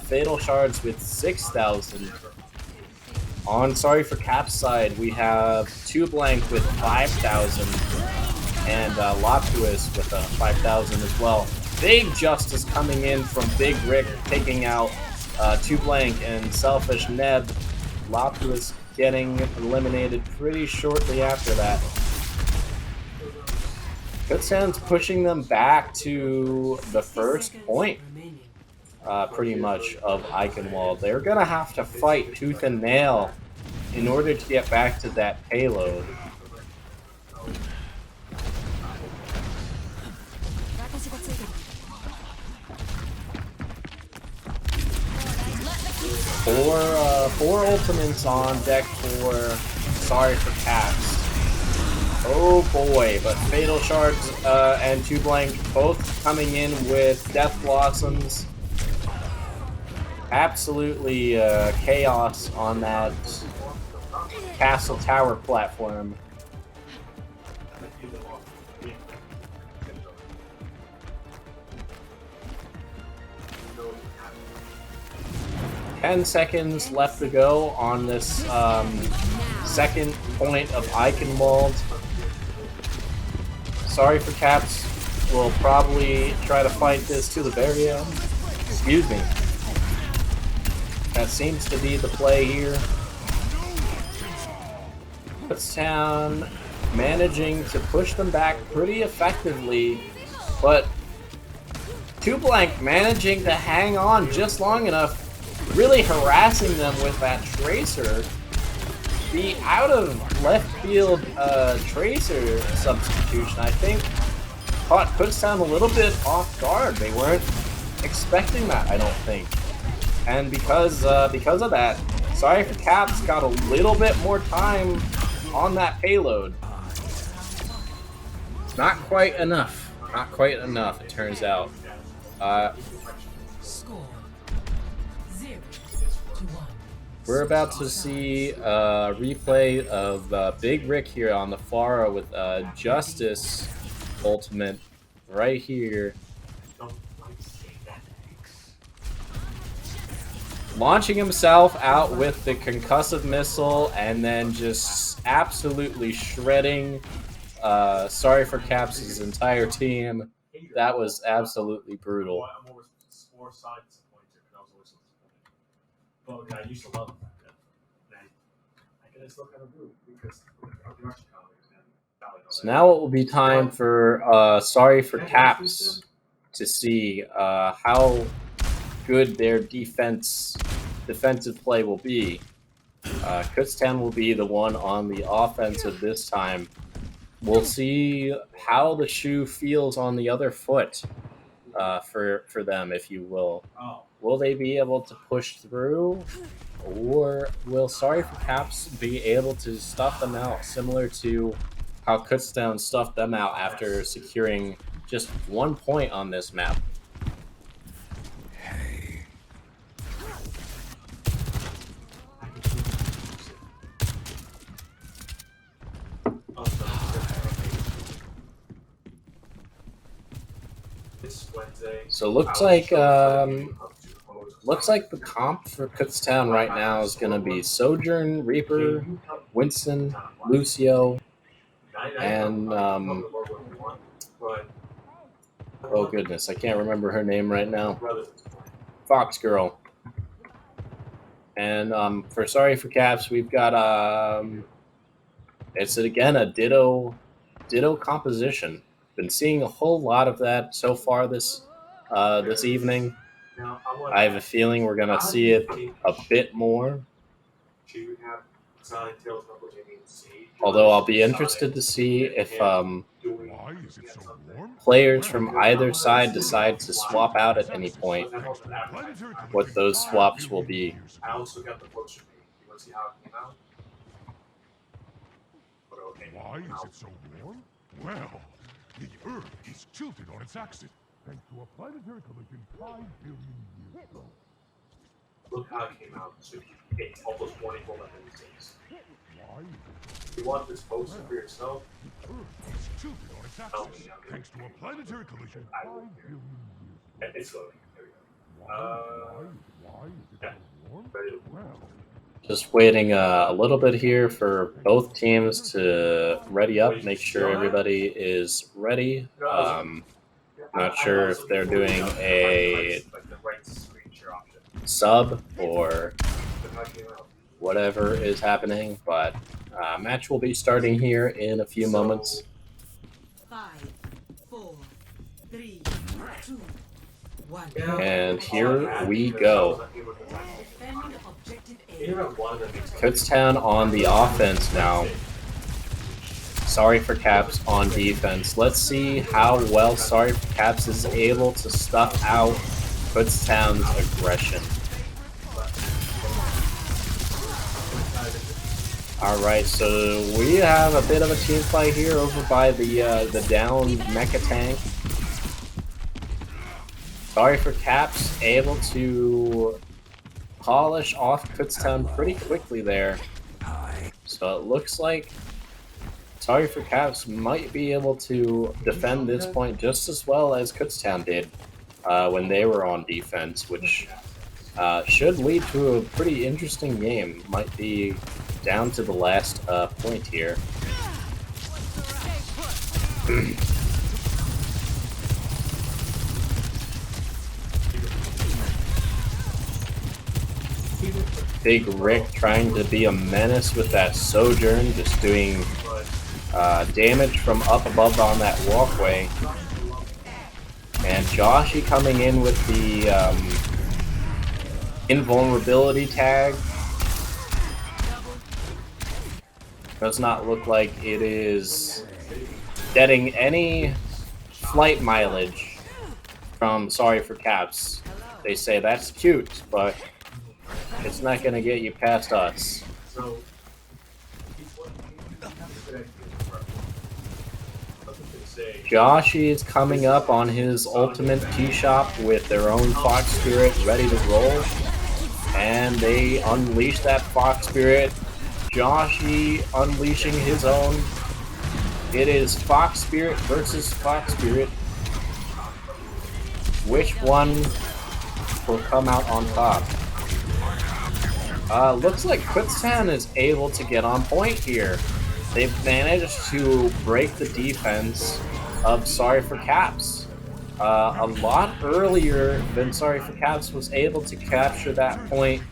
[SPEAKER 1] Fatal Shards with 6,000. On Sorry for Caps side, we have Blank with 5,000. And Loftuous with 5,000 as well. Big justice coming in from Big Rick, taking out Blank and Selfish Neb. Loftuous getting eliminated pretty shortly after that. Kutztown's pushing them back to the first point, pretty much, of Eichenwald. They're going to have to fight tooth and nail in order to get back to that payload. Four ultimates on deck for Sorry for Caps. Oh boy, but Fatal Shards and Blank both coming in with Death Blossoms. Absolutely chaos on that castle tower platform. 10 seconds left to go on this second point of Eichenwald. Sorry for Caps will probably try to fight this to the very end. Excuse me. That seems to be the play here. Kutztown managing to push them back pretty effectively, but Blank managing to hang on just long enough, really harassing them with that Tracer. The out of left field Tracer substitution, I think, caught Kutztown a little bit off guard. They weren't expecting that, I don't think. And because of that, Sorry for Caps got a little bit more time on that payload. Not quite enough. Not quite enough, it turns out. We're about to see a replay of Big Rick here on the Pharah with Justice ultimate right here. Launching himself out with the concussive missile and then just absolutely shredding Sorry for Caps' entire team. That was absolutely brutal.
[SPEAKER 3] But I used to love that. I can still kind of do because of the Russian comedy.
[SPEAKER 1] So now it will be time for Sorry for Caps to see how good their defensive play will be. Kutztown will be the one on the offensive this time. We'll see how the shoe feels on the other foot for them, if you will. Will they be able to push through, or will Sorry for Caps be able to stuff them out, similar to how Kutztown stuffed them out after securing just 1 point on this map? So looks like the comp for Kutztown right now is going to be Sojourn, Reaper, Winston, Lucio, and oh goodness, I can't remember her name right now. Fox Girl. And for Sorry for Caps, we've got it's again a ditto composition. Been seeing a whole lot of that so far this evening. I have a feeling we're gonna see it a bit more. Although I'll be interested to see if players from either side decide to swap out at any point, what those swaps will be.
[SPEAKER 3] I also got the books from me. You want to see how it came out?
[SPEAKER 5] Why is it so warm? Well, the Earth is tilted on its axis, thanks to a planetary collision 5 billion years ago.
[SPEAKER 3] Look how it came out. So it's almost 24 days.
[SPEAKER 5] Why?
[SPEAKER 3] You want this poster for yourself?
[SPEAKER 5] The Earth is tilted on its axis, thanks to a planetary collision 5 billion years ago.
[SPEAKER 3] It's loading. There we go.
[SPEAKER 5] Why is it so warm? Well,
[SPEAKER 1] just waiting a little bit here for both teams to ready up, make sure everybody is ready. Not sure if they're doing a sub or whatever is happening, but match will be starting here in a few moments.
[SPEAKER 4] 5, 4, 3, 2, 1.
[SPEAKER 1] And here we go. Kutztown on the offense now. Sorry for Caps on defense. Let's see how well Sorry for Caps is able to stuff out Kutztown's aggression. Alright, so we have a bit of a team fight here over by the down mecha tank. Sorry for Caps able to polish off Kutztown pretty quickly there. So it looks like Sorry for Caps might be able to defend this point just as well as Kutztown did when they were on defense, which should lead to a pretty interesting game. Might be down to the last point here. Big Rick trying to be a menace with that Sojourn, just doing damage from up above on that walkway. And Joshy coming in with the invulnerability tag. Does not look like it is getting any flight mileage from Sorry for Caps. They say that's cute, but it's not going to get you past us. Joshy is coming up on his ultimate key shop with their own Fox Spirit ready to roll. And they unleash that Fox Spirit. Joshy unleashing his own. It is Fox Spirit versus Fox Spirit. Which one will come out on top? Looks like Kutztown is able to get on point here. They've managed to break the defense of Sorry for Caps. A lot earlier than Sorry for Caps was able to capture that point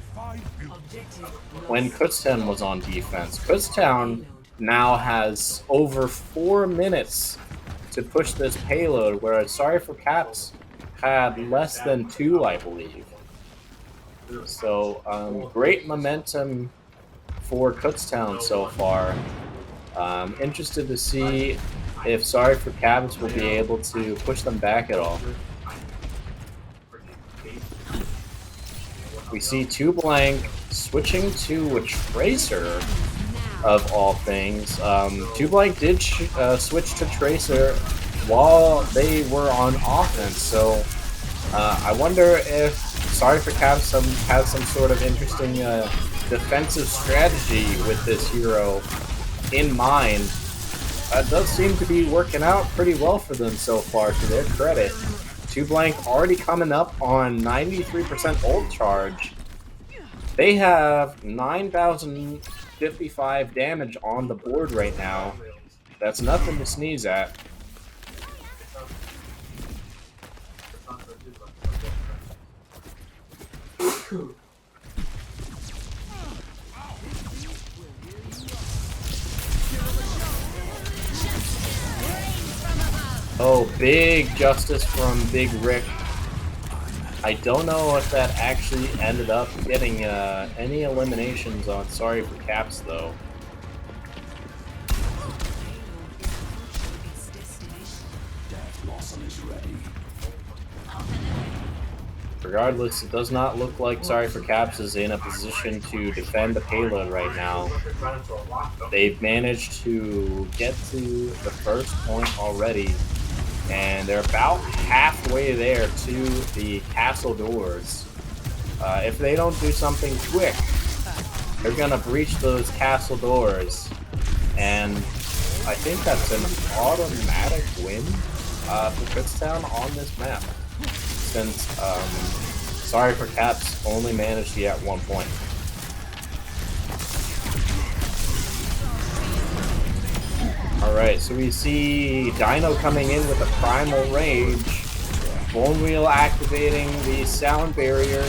[SPEAKER 1] when Kutztown was on defense. Kutztown now has over 4 minutes to push this payload, whereas Sorry for Caps had less than 2, I believe. So great momentum for Kutztown so far. Interested to see if Sorry for Cabs will be able to push them back at all. We see 2Blank switching to a Tracer, of all things. 2Blank did switch to Tracer while they were on offense, so I wonder if Sorry for Cabs has some sort of interesting defensive strategy with this hero in mind. It does seem to be working out pretty well for them so far, to their credit. 2Blank already coming up on 93% ult charge. They have 9,055 damage on the board right now. That's nothing to sneeze at. Oh, big justice from Big Rick. I don't know if that actually ended up getting any eliminations on Sorry for Caps, though. Regardless, it does not look like Sorry for Caps is in a position to defend the payload right now. They've managed to get to the first point already, and they're about halfway there to the castle doors. If they don't do something quick, they're gonna breach those castle doors, and I think that's an automatic win for Kutztown on this map, since Sorry for Caps only managed to get 1 point. Alright, so we see Dino coming in with a Primal Rage, Bone Wheel activating the Sound Barrier,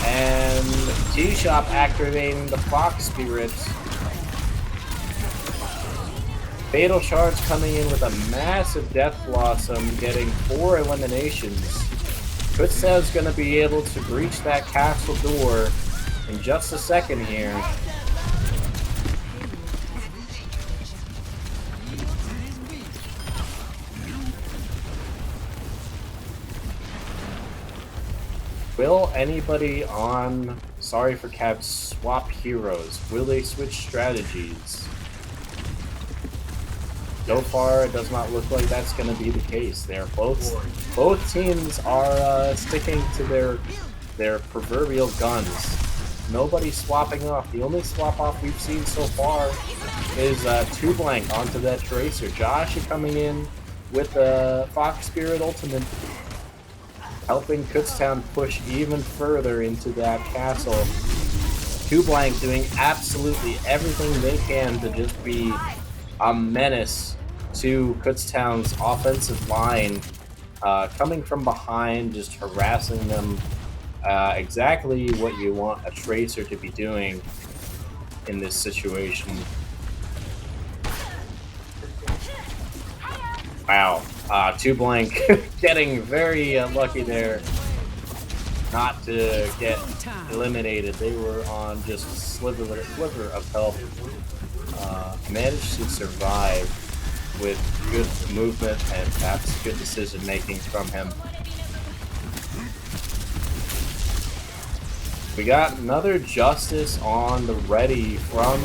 [SPEAKER 1] and T-Shop activating the Fox Spirit. Fatal Shards coming in with a massive Death Blossom, getting 4 eliminations. Kutztown's going to be able to breach that castle door in just a second here. Will anybody on Sorry for Cabs swap heroes? Will they switch strategies? So far, it does not look like that's going to be the case. They're both teams are sticking to their proverbial guns. Nobody's swapping off. The only swap off we've seen so far is 2Blank onto that Tracer. Josh coming in with the Fox Spirit ultimate, helping Kutztown push even further into that castle. 2Blank doing absolutely everything they can to just be a menace to Kutztown's offensive line, coming from behind, just harassing them. Exactly what you want a Tracer to be doing in this situation. Wow, 2Blank getting very lucky there not to get eliminated. They were on just a sliver of health. Managed to survive with good movement and perhaps good decision making from him. We got another Justice on the ready from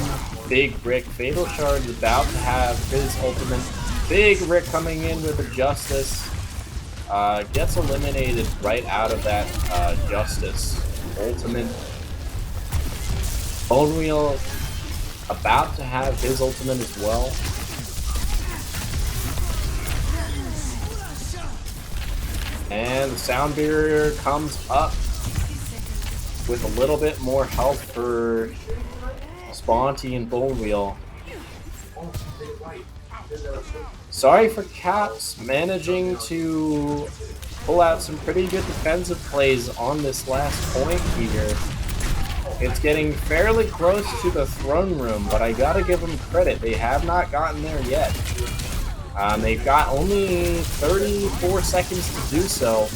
[SPEAKER 1] Big Rick. Fatal Shard is about to have his ultimate. Big Rick coming in with a Justice. Gets eliminated right out of that Justice ultimate. Bone Wheel about to have his ultimate as well. And the Sound Barrier comes up with a little bit more health for Sponty and Bone Wheel. Sorry for Caps managing to pull out some pretty good defensive plays on this last point here. It's getting fairly close to the throne room, but I gotta give them credit. They have not gotten there yet. They've got only 34 seconds to do so.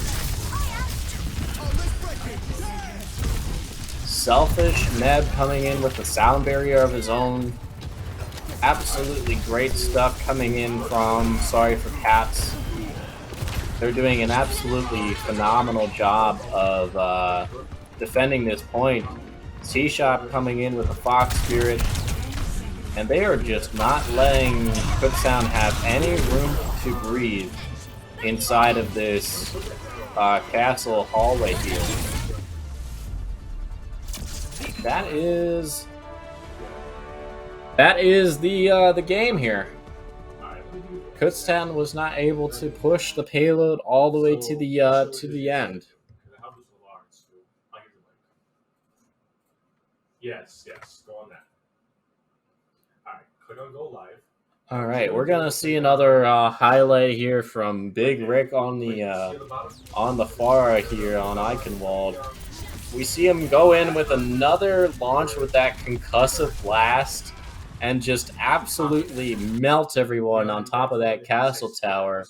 [SPEAKER 1] selfish. Neb coming in with the sound barrier of his own. Absolutely great stuff coming in from Sorry for Cats. They're doing an absolutely phenomenal job of defending this point. C-Shop coming in with a Fox Spirit. And they are just not letting Kutztown have any room to breathe inside of this castle hallway here. That is the game here. Kutztown was not able to push the payload all the way to the end.
[SPEAKER 3] Yes, go on that. Alright, click on go live.
[SPEAKER 1] All right, we're gonna see another highlight here from Big Rick on the far right here on Eichenwald. We see him go in with another launch with that concussive blast and just absolutely melt everyone on top of that castle tower.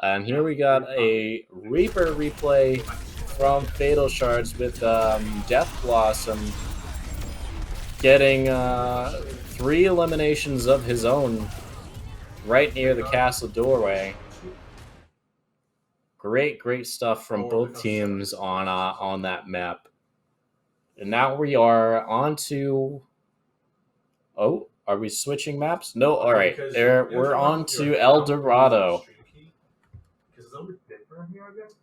[SPEAKER 1] And here we got a Reaper replay from Fatal Shards with Death Blossom getting 3 eliminations of his own right near the castle doorway. Great stuff from both teams on that map. And now we are on to... Oh, are we switching maps? No, all right. We're on to El Dorado.
[SPEAKER 3] Because it's a little bit different here, I guess.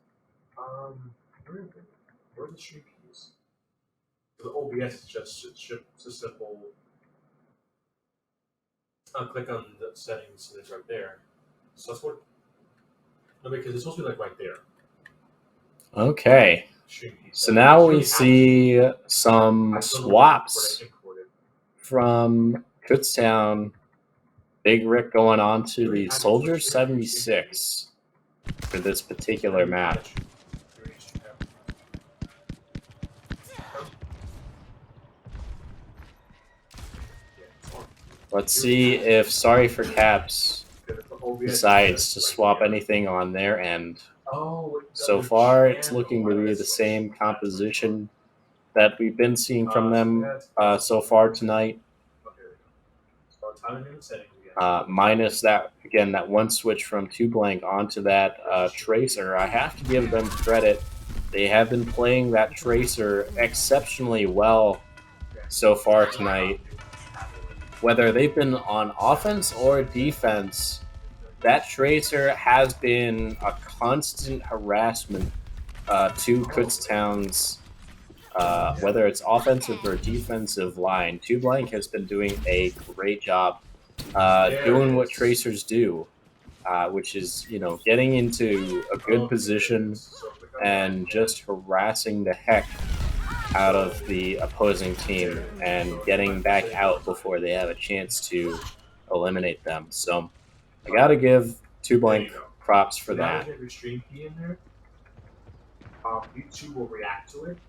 [SPEAKER 3] Where are the stream keys? The OBS is just a simple. I'll click on the settings and it's right there. So that's what. No, because it's supposed to be like right there.
[SPEAKER 1] Okay. So now we see some swaps from Kutztown. Big Rick going on to the Soldier 76 for this particular map. Let's see if Sorry for Caps decides to swap anything on their end. So far, it's looking to be the same composition that we've been seeing from them so far tonight. Minus that, again, that one switch from 2blank onto that Tracer. I have to give them credit. They have been playing that Tracer exceptionally well so far tonight. Whether they've been on offense or defense, that Tracer has been a constant harassment to Kutztown's, whether it's offensive or defensive line. 2blank has been doing a great job doing what Tracers do, which is, getting into a good position and just harassing the heck out of the opposing team and getting back out before they have a chance to eliminate them. So I gotta give 2blank props for that.
[SPEAKER 3] YouTube will react to it.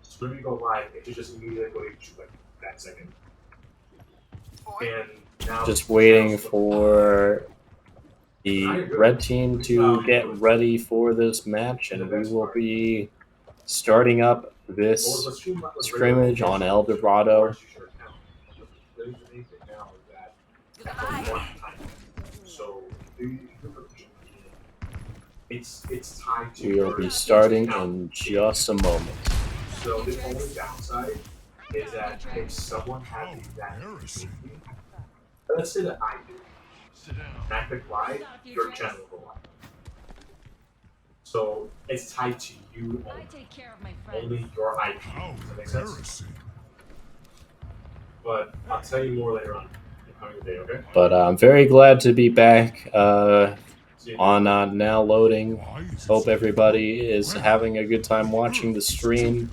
[SPEAKER 3] So when we go live, it should just immediately go to YouTube like that second. And now
[SPEAKER 1] just waiting for the red team to get ready for this match, and we will be starting up this scrimmage on El Dorado. We will be starting in just a moment.
[SPEAKER 3] So the only downside is that if someone has the exact same thing, let's say that I do, and I click live, your channel will go live. So it's tied to you only your IP. Does that make sense? But I'll tell you more later on in the coming day, okay?
[SPEAKER 1] But I'm very glad to be back on Now Loading. Hope everybody is having a good time watching the stream.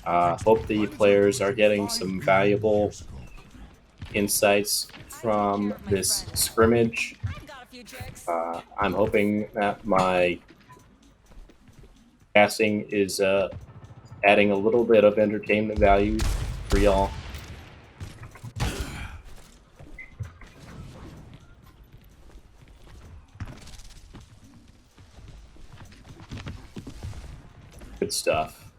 [SPEAKER 1] Hope the players are getting some valuable insights from this scrimmage. I'm hoping that my casting is adding a little bit of entertainment value for y'all. Good stuff.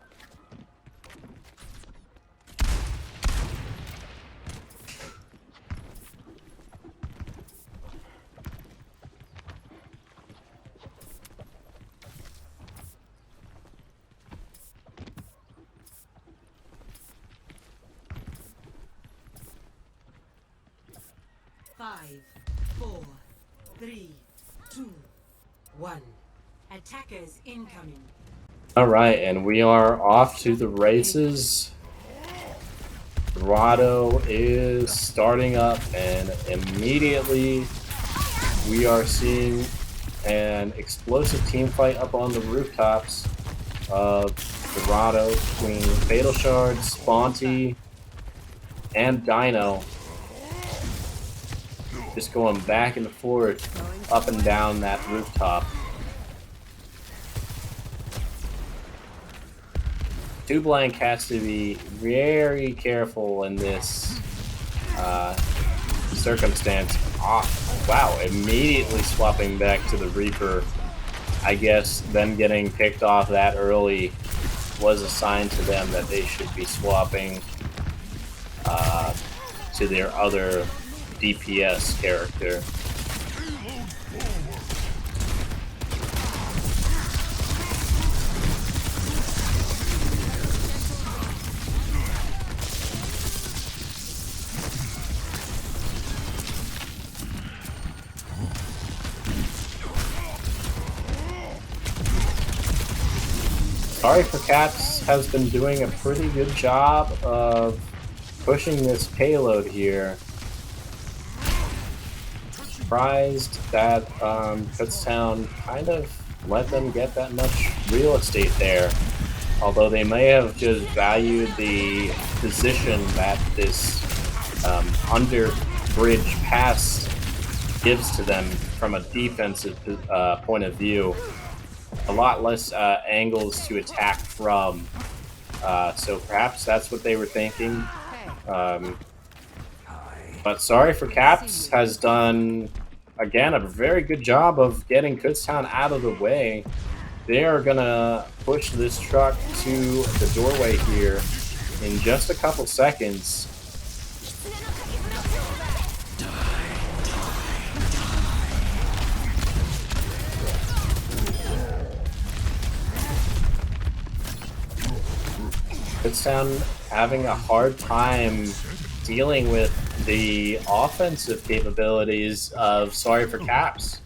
[SPEAKER 4] 5, 4, 3, 2, 1. Attackers incoming.
[SPEAKER 1] Alright, and we are off to the races. Dorado is starting up, and immediately we are seeing an explosive team fight up on the rooftops of Dorado between Fatal Shard, Sponty, and Dino. Just going back and forth, up and down that rooftop. Two Blank has to be very careful in this circumstance. Oh, wow, immediately swapping back to the Reaper. I guess them getting picked off that early was a sign to them that they should be swapping to their other DPS character. Sorry for Cats has been doing a pretty good job of pushing this payload here. Surprised that Kutztown kind of let them get that much real estate there. Although they may have just valued the position that this under bridge pass gives to them from a defensive point of view. A lot less angles to attack from. So perhaps that's what they were thinking. But Sorry for Caps has done, again, a very good job of getting Kutztown out of the way. They are going to push this truck to the doorway here in just a couple seconds. Kutztown having a hard time dealing with the offensive capabilities of Sorry for Caps.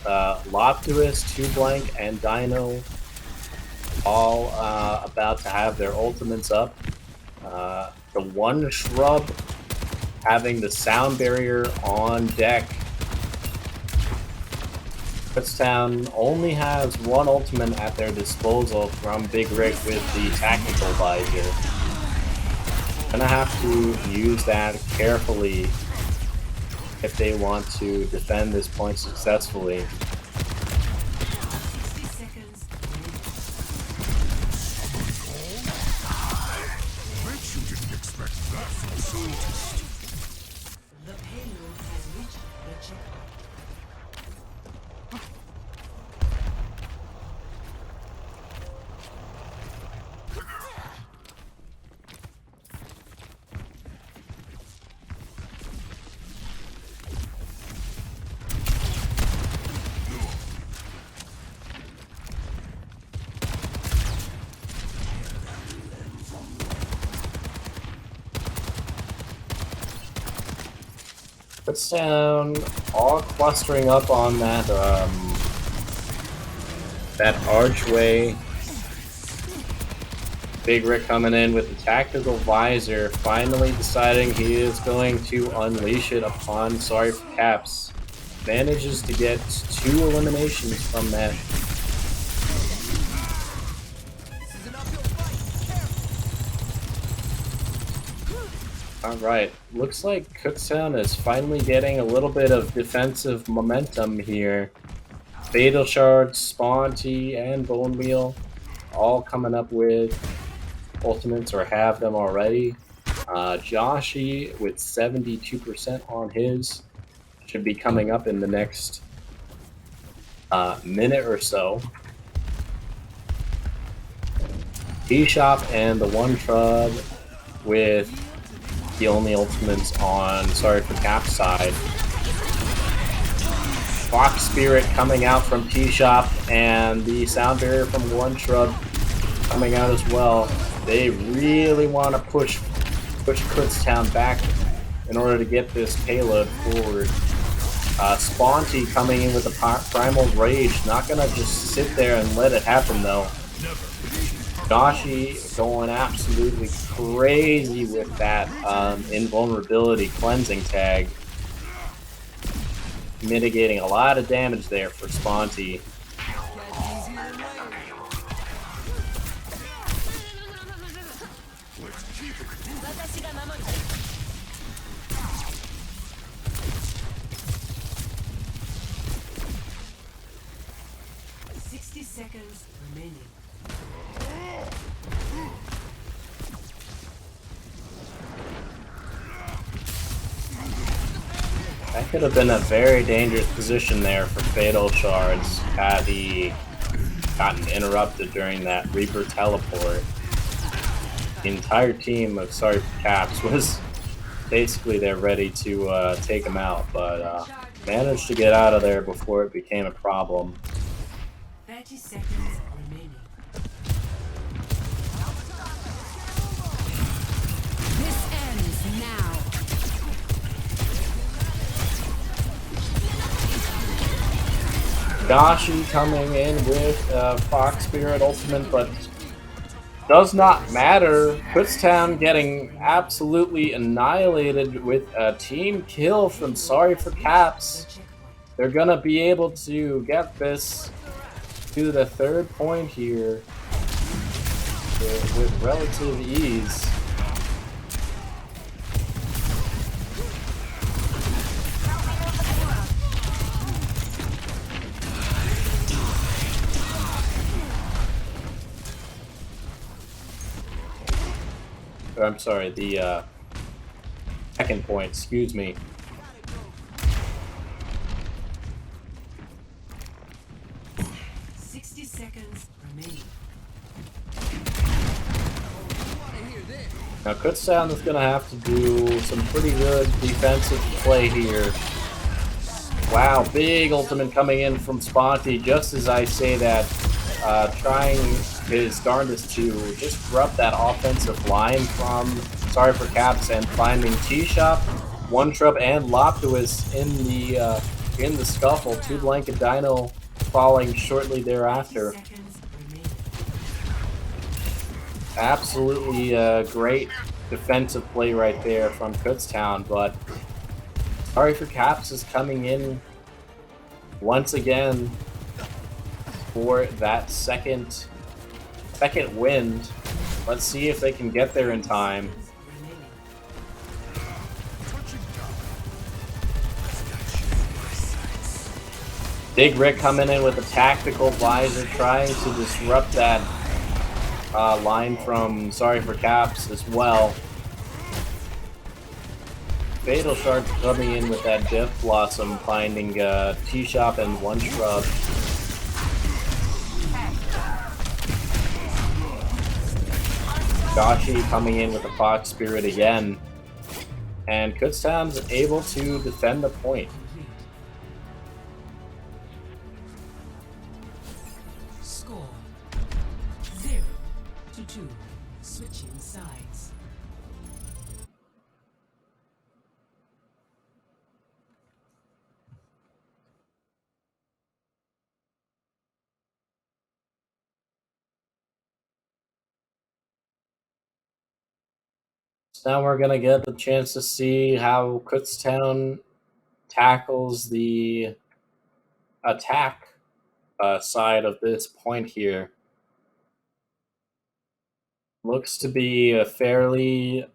[SPEAKER 1] Loptuous, 2Blank, and Dino all about to have their ultimates up. The one Shrub having the sound barrier on deck. Kutztown only has one ultimate at their disposal from Big Rick with the tactical visor. Gonna have to use that carefully if they want to defend this point successfully.
[SPEAKER 4] 60 seconds.
[SPEAKER 5] Bet you didn't expect that from a scientist.
[SPEAKER 4] The payload has reached the checkpoint.
[SPEAKER 1] Kutztown all clustering up on that that archway. Big Rick coming in with the tactical visor, finally deciding he is going to unleash it upon Sorry for Caps. Manages to get 2 eliminations from that. Alright, looks like Kutztown is finally getting a little bit of defensive momentum here. Fatal Shard, Sponty, and Bone Wheel all coming up with ultimates or have them already. Joshy with 72% on his should be coming up in the next minute or so. T-Shop and the One Trub with the only ultimates on Sorry for Cap's side. Fox Spirit coming out from T-Shop and the sound barrier from One Shrub coming out as well. They really want to push Kutztown back in order to get this payload forward. Sponty coming in with a Primal Rage, not gonna just sit there and let it happen though. Dashi going absolutely crazy with that invulnerability cleansing tag. Mitigating a lot of damage there for Sponty.
[SPEAKER 4] 60 seconds remaining.
[SPEAKER 1] That could have been a very dangerous position there for Fatal Shards had he gotten interrupted during that Reaper teleport. The entire team of Sorry for Caps was basically there ready to take him out, but managed to get out of there before it became a problem.
[SPEAKER 4] 30 seconds remaining.
[SPEAKER 6] This ends now.
[SPEAKER 1] Dashi coming in with Fox Spirit Ultimate, but does not matter. Kutztown getting absolutely annihilated with a team kill from Sorry for Caps. They're gonna be able to get this to the third point here with relative ease. I'm sorry, the second point, excuse me. Now Kutztown is going to have to do some pretty good defensive play here. Wow, big ultimate coming in from Sponty just as I say that, trying his darndest to disrupt that offensive line from Sorry for Caps and finding T-Shop, One Trub, and Loptuus in the scuffle. Two Blanket Dino falling shortly thereafter. Absolutely great defensive play right there from Kutztown, but Sorry for Caps is coming in once again for that second wind. Let's see if they can get there in time. Big Rick coming in with a tactical visor, trying to disrupt that line from Sorry for Caps as well. Fatal Shards coming in with that Death Blossom, finding T-Shop and One Shrub. Dashi coming in with a Fox Spirit again. And Kutztown's able to defend the point.
[SPEAKER 4] Score 0-2. Switching sides.
[SPEAKER 1] Now we're gonna get the chance to see how Kutztown tackles the attack side of this point here. Looks to be a fairly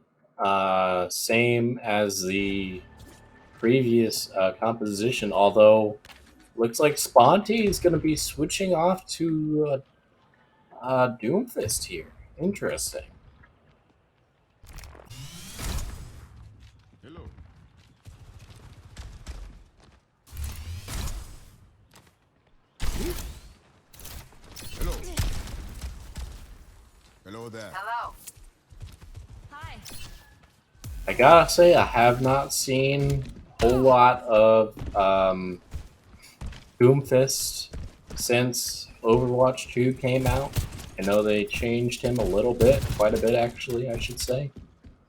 [SPEAKER 1] same as the previous composition, although looks like Sponty is going to be switching off to Doomfist here. Interesting.
[SPEAKER 5] Hello. Hello. Hello there.
[SPEAKER 6] Hello. Hi.
[SPEAKER 1] I gotta say, I have not seen a whole lot of Doomfist since Overwatch 2 came out. I know they changed him a little bit, quite a bit actually, I should say.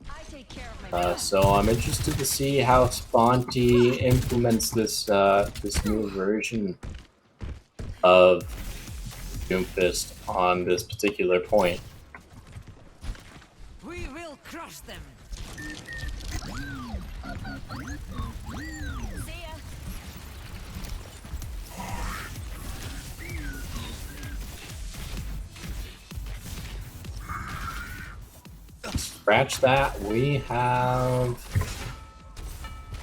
[SPEAKER 6] I take care of
[SPEAKER 1] So I'm interested to see how Sponty implements this this new version of Doomfist on this particular point.
[SPEAKER 6] We will crush them. See ya.
[SPEAKER 1] Scratch that. We have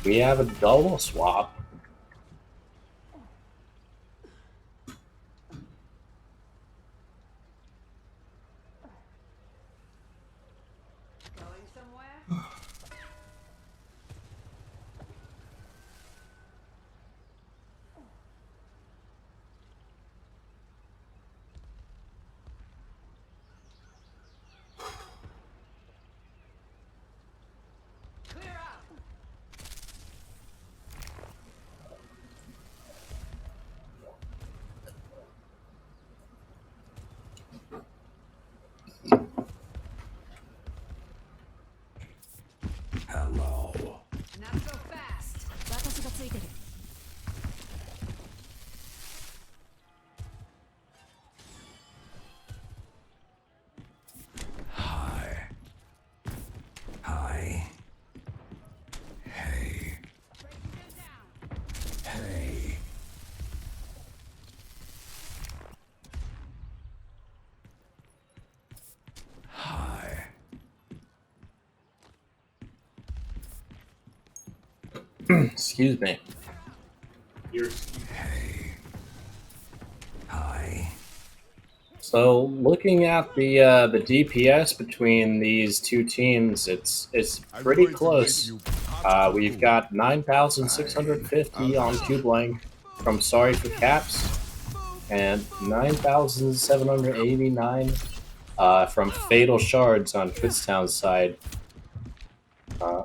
[SPEAKER 1] a double swap.
[SPEAKER 4] Going somewhere? Clear out.
[SPEAKER 5] Hello.
[SPEAKER 6] Not so fast. 私がついてる。
[SPEAKER 5] Hi. Hi. Hey. Hey. Hi.
[SPEAKER 1] Excuse me.
[SPEAKER 3] Here's
[SPEAKER 5] Hey. Hi.
[SPEAKER 1] So looking at the DPS between these two teams, it's pretty close. We've got 9,650 on Q-Blank from Sorry for Caps, and 9,789 from Fatal Shards on Kutztown's side.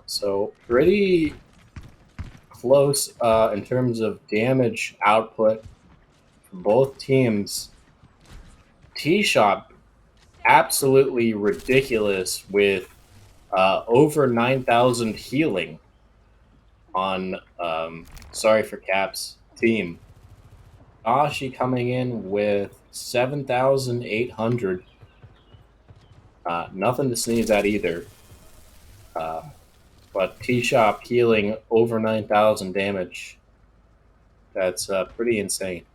[SPEAKER 1] So pretty close in terms of damage output for both teams. T-Shop absolutely ridiculous with over 9,000 healing on Sorry for Caps team. Ashi coming in with 7,800. Nothing to sneeze at either. But T-Shop healing over 9,000 damage. That's pretty insane.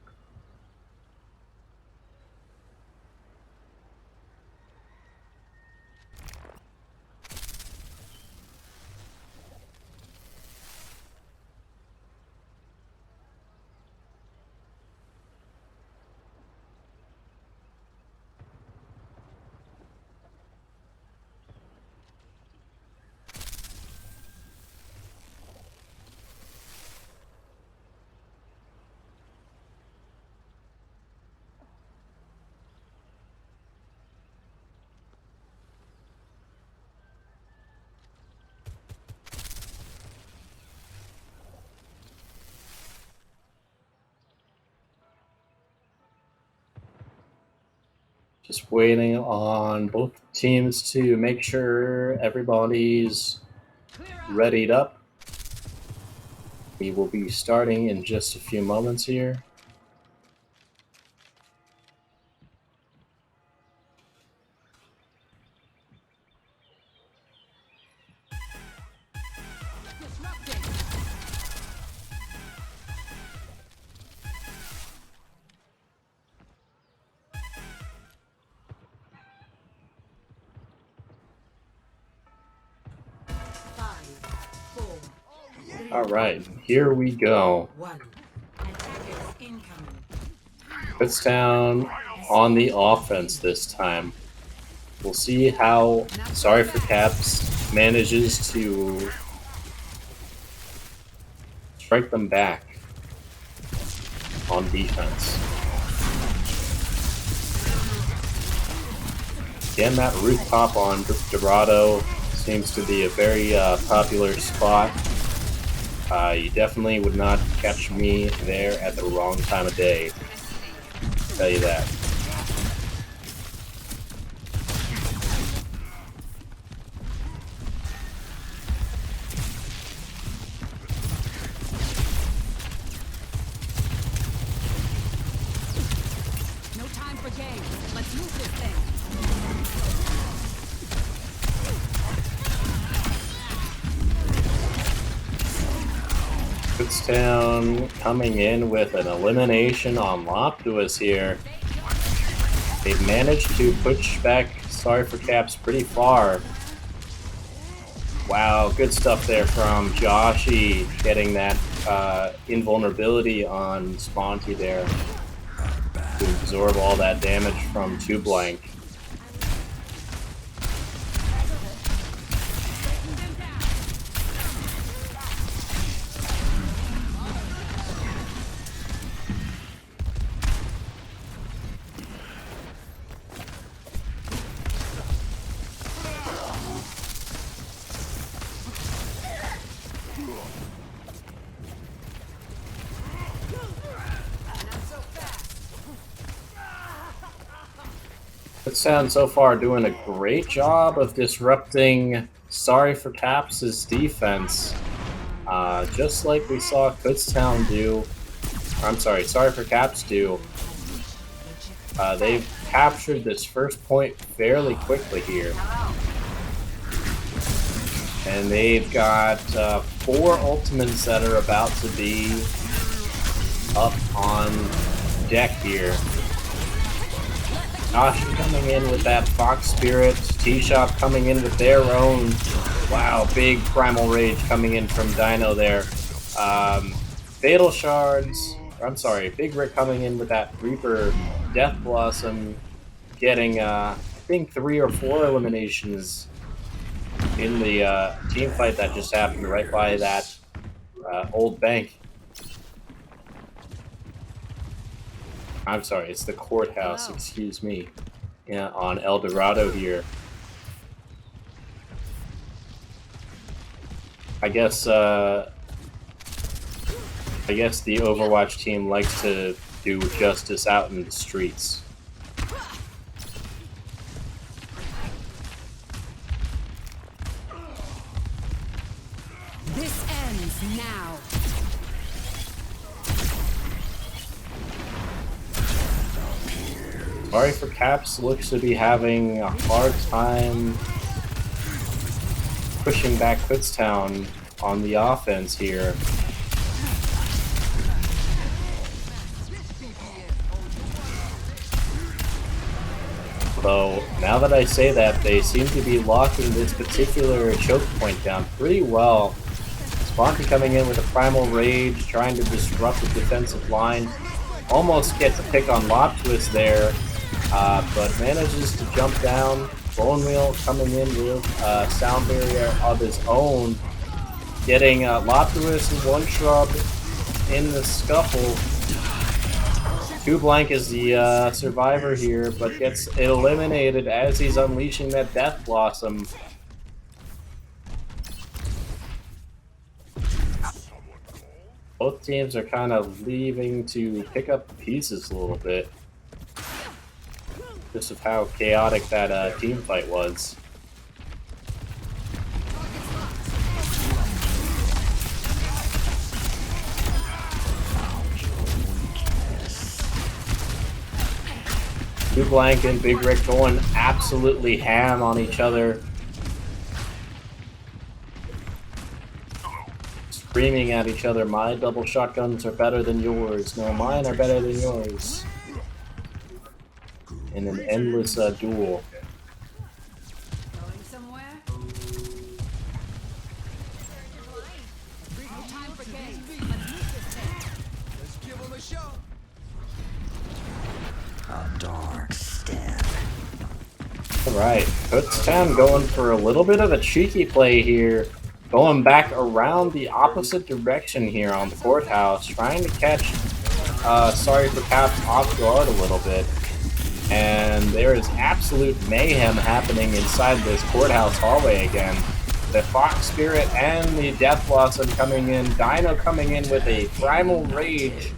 [SPEAKER 1] Just waiting on both teams to make sure everybody's readied up. We will be starting in just a few moments here. All right, here we go. Kutztown on the offense this time. We'll see how Sorry for Caps manages to strike them back on defense. Again, that rooftop on Dorado seems to be a very popular spot. You definitely would not catch me there at the wrong time of day. I'll tell you that. Kutztown coming in with an elimination on Loptuus here. They've managed to push back Sorry for Caps pretty far. Wow, good stuff there from Joshi, getting that invulnerability on Sponty there to absorb all that damage from 2Blank. Kutztown so far doing a great job of disrupting Sorry for Caps' defense. Just like we saw Kutztown do, I'm sorry, Sorry for Caps do. They've captured this first point fairly quickly here. And they've got 4 ultimates that are about to be up on deck here. Josh coming in with that Fox Spirit, T-Shop coming in with their own. Wow, big Primal Rage coming in from Dino there. Fatal Shards, I'm sorry, Big Rick coming in with that Reaper Death Blossom, getting, I think 3 or 4 eliminations in the team fight that just happened right by that old bank. I'm sorry, it's the courthouse, excuse me. Yeah, on El Dorado here. I guess the Overwatch team likes to do justice out in the streets.
[SPEAKER 6] This ends now.
[SPEAKER 1] Sorry for Caps looks to be having a hard time pushing back Kutztown on the offense here. Though, now that I say that, they seem to be locking this particular choke point down pretty well. Sponty coming in with a Primal Rage, trying to disrupt the defensive line. Almost gets a pick on Loptuus there, but manages to jump down. Bone Wheel coming in with Sound Barrier of his own, getting Loptuus and One Shrub in the scuffle. 2Blank is the survivor here, but gets eliminated as he's unleashing that Death Blossom. Both teams are kind of leaving to pick up the pieces a little bit. Just of how chaotic that team fight was. Blank and Big Rick going absolutely ham on each other. Screaming at each other, my double shotguns are better than yours. No, mine are better than yours. In an endless duel.
[SPEAKER 6] Going somewhere? No time for games. Let's give them a shot.
[SPEAKER 4] A dark step.
[SPEAKER 1] Alright, Kutztown going for a little bit of a cheeky play here. Going back around the opposite direction here on the courthouse, trying to catch Sorry for Caps off guard a little bit. And there is absolute mayhem happening inside this courthouse hallway again. The Fox Spirit and the Death Blossom coming in. Dino coming in with a Primal Rage.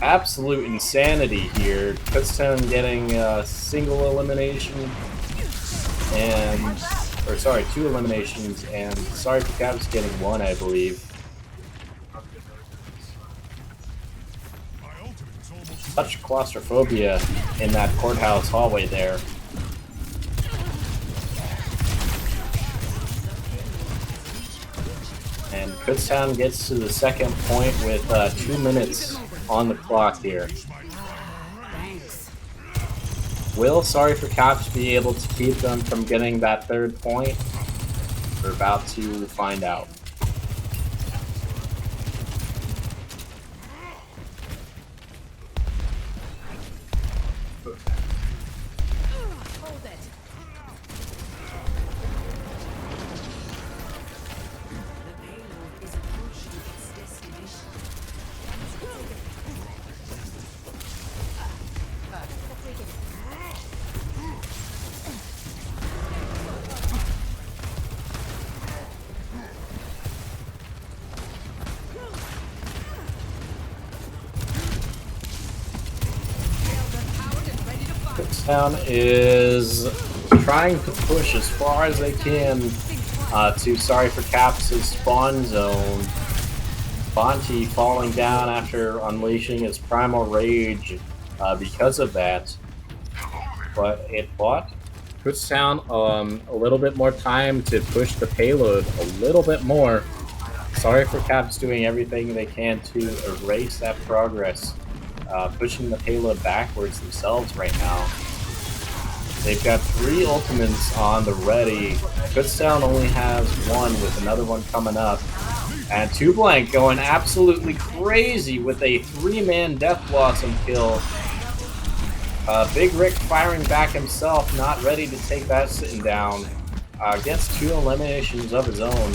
[SPEAKER 1] Absolute insanity here. Kutztown getting a single elimination. And... or sorry, 2 eliminations. And Sorry for Caps getting 1, I believe. Such claustrophobia in that courthouse hallway there. And Kutztown gets to the second point with 2 minutes on the clock here.
[SPEAKER 4] Thanks.
[SPEAKER 1] Will Sorry for Caps be able to keep them from getting that third point? We're about to find out.
[SPEAKER 6] Hold it.
[SPEAKER 4] The payload is approaching its destination.
[SPEAKER 1] Kutztown is trying to push as far as they can to Sorry for Caps' spawn zone. Bonte falling down after unleashing his primal rage because of that. But it bought Kutztown a little bit more time to push the payload a little bit more. Sorry for Caps doing everything they can to erase that progress, pushing the payload backwards themselves right now. They've got 3 ultimates on the ready. Kutztown only has 1 with another one coming up. And 2Blank going absolutely crazy with a 3-man Death Blossom kill. Big Rick firing back himself, not ready to take that sitting down. Gets 2 eliminations of his own.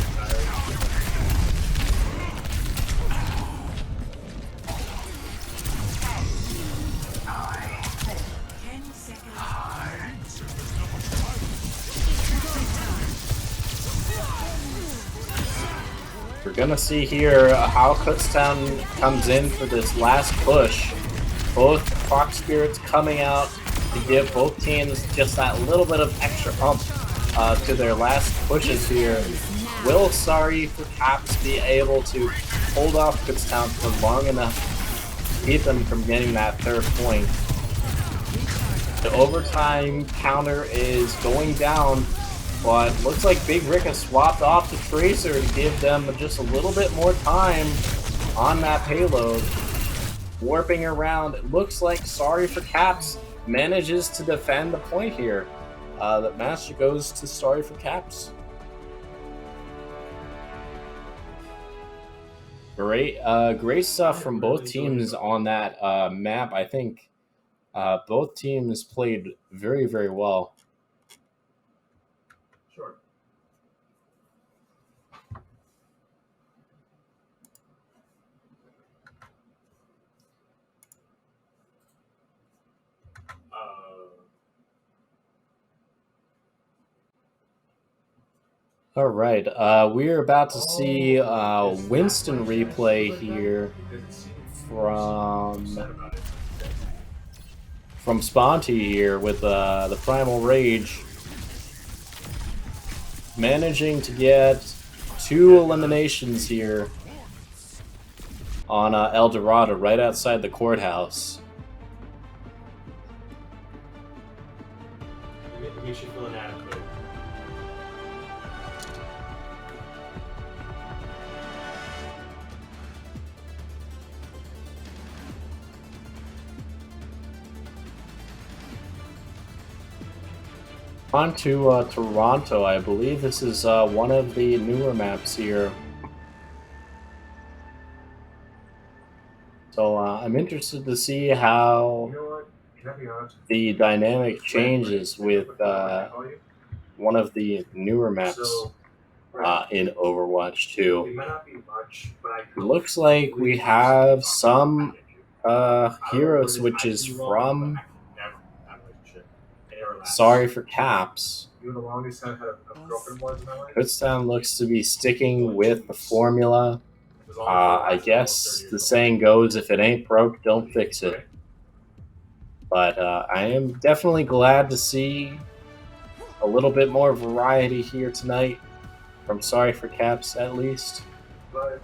[SPEAKER 1] We're gonna see here how Kutztown comes in for this last push. Both Fox Spirits coming out to give both teams just that little bit of extra ump to their last pushes here. Will Sorry for Caps be able to hold off Kutztown for long enough to keep them from getting that third point? The overtime counter is going down, but looks like Big Rick has swapped off the Tracer to give them just a little bit more time on that payload. Warping around, it looks like Sorry for Caps manages to defend the point here. The match goes to Sorry for Caps. Great, great stuff from both teams on that map. I think both teams played very, very well.
[SPEAKER 3] Sure.
[SPEAKER 1] All right, we're about to see Winston replay here from Sponte here with the Primal Rage, managing to get 2 eliminations here on El Dorado right outside the courthouse.
[SPEAKER 3] It makes you feel inadequate.
[SPEAKER 1] On to Toronto. I believe this is one of the newer maps here. So I'm interested to see how
[SPEAKER 3] You know what? Can I be honest?
[SPEAKER 1] the dynamic changes with one of the newer maps
[SPEAKER 3] So,
[SPEAKER 1] in Overwatch 2.
[SPEAKER 3] it might not be much, but I
[SPEAKER 1] It looks like we have some hero switches from Sorry for Caps.
[SPEAKER 3] You know the longest I've had a girlfriend was in my life?
[SPEAKER 1] Kutztown looks to be sticking with the formula. I guess the saying goes, if it ain't broke, don't fix it. But I am definitely glad to see a little bit more variety here tonight from Sorry for Caps, at least.
[SPEAKER 3] But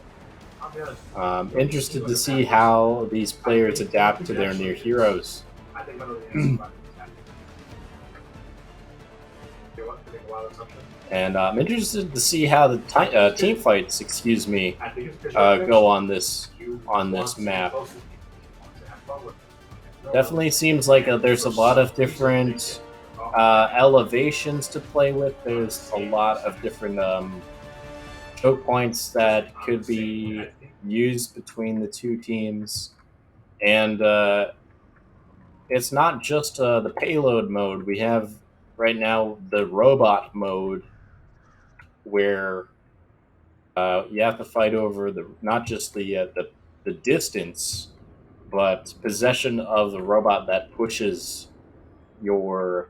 [SPEAKER 3] I'll be honest.
[SPEAKER 1] Interested to see how these players adapt to their new heroes.
[SPEAKER 3] I think one of the answers about this happening. You know what? I think a lot of assumptions.
[SPEAKER 1] And I'm interested to see how the team fights, excuse me,
[SPEAKER 3] I think it's because
[SPEAKER 1] go on this
[SPEAKER 3] you
[SPEAKER 1] map.
[SPEAKER 3] want to have fun with it.
[SPEAKER 1] Definitely seems like there's a lot of different elevations to play with. There's a lot of different choke points that could be used between the two teams, and it's not just the payload mode. We have right now the robot mode, where you have to fight over the not just the distance, but possession of the robot that pushes your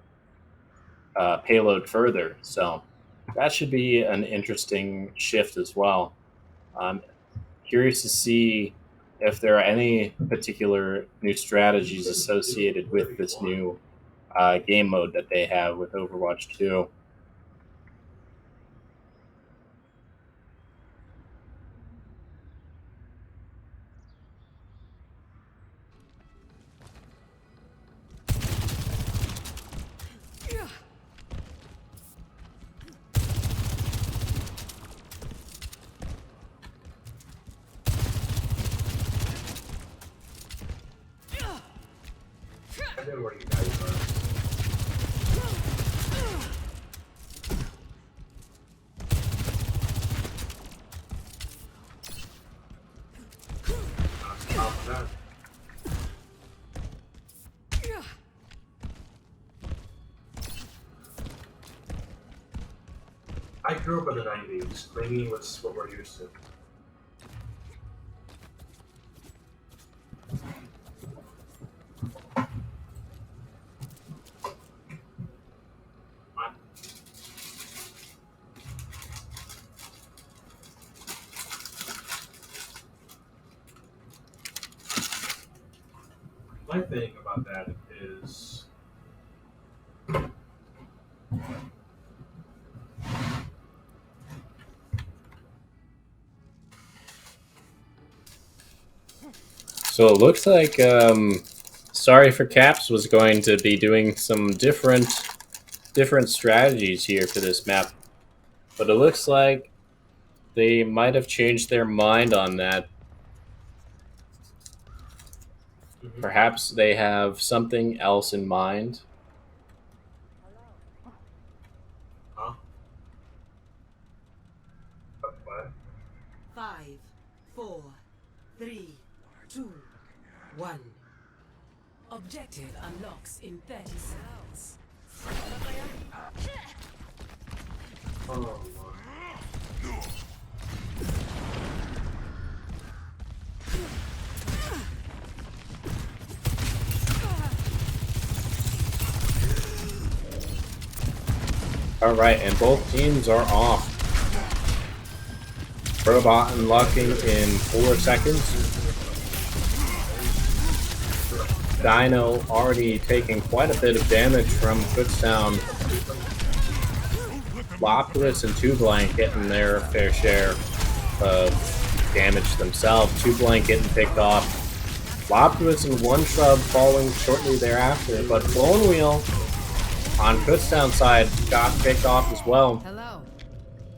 [SPEAKER 1] payload further. So that should be an interesting shift as well. I'm curious to see if there are any particular new strategies associated with this new game mode that they have with Overwatch 2.
[SPEAKER 3] I know where you guys are. Top of that. I grew up in the 90s. Clinging was what we're used to. My thing about that is
[SPEAKER 1] So it looks like Sorry for Caps was going to be doing some different strategies here for this map, but it looks like they might have changed their mind on that. Perhaps they have something else in mind.
[SPEAKER 3] huh? What?
[SPEAKER 4] 5, 4, 3, 2, 1. Objective unlocks in 30 seconds.
[SPEAKER 3] Oh, Lord.
[SPEAKER 1] All right, and both teams are off. Robot unlocking in 4 seconds. Dino already taking quite a bit of damage from Kutztown. Lopulus and Two Blank getting their fair share of damage themselves. Two Blank getting picked off. Lopulus and One Shrub falling shortly thereafter, but Bone Wheel on Kutztown side got picked off as well.
[SPEAKER 6] Hello.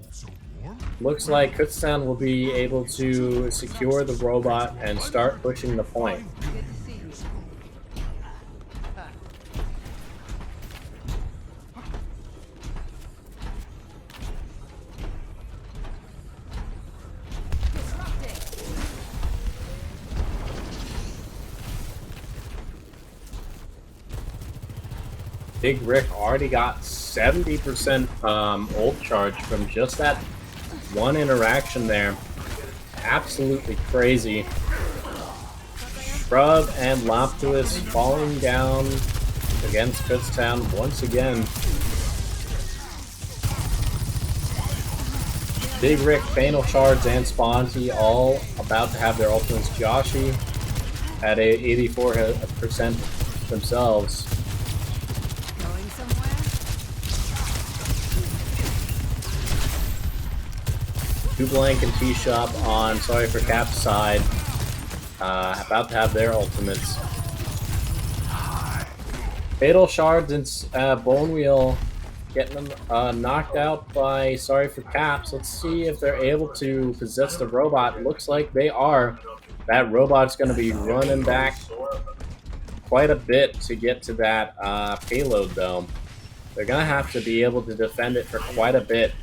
[SPEAKER 5] So warm?
[SPEAKER 1] Looks like Kutztown will be able to secure the robot and start pushing the point.
[SPEAKER 6] Good to see you.
[SPEAKER 1] Big Rick already got 70% ult charge from just that one interaction there. Absolutely crazy. Shrub and Lopulus falling down against Kutztown once again. Big Rick, Fatal Shards, and Sponty all about to have their ultimates. Joshi at a 84% themselves.
[SPEAKER 6] Going somewhere?
[SPEAKER 1] Two Blank and T-Shop on Sorry for Cap's side. About to have their ultimates. Fatal Shards and Bone Wheel getting them knocked out by Sorry for Caps. Let's see if they're able to possess the robot. Looks like they are. That robot's going to be running back quite a bit to get to that payload, though. They're going to have to be able to defend it for quite a bit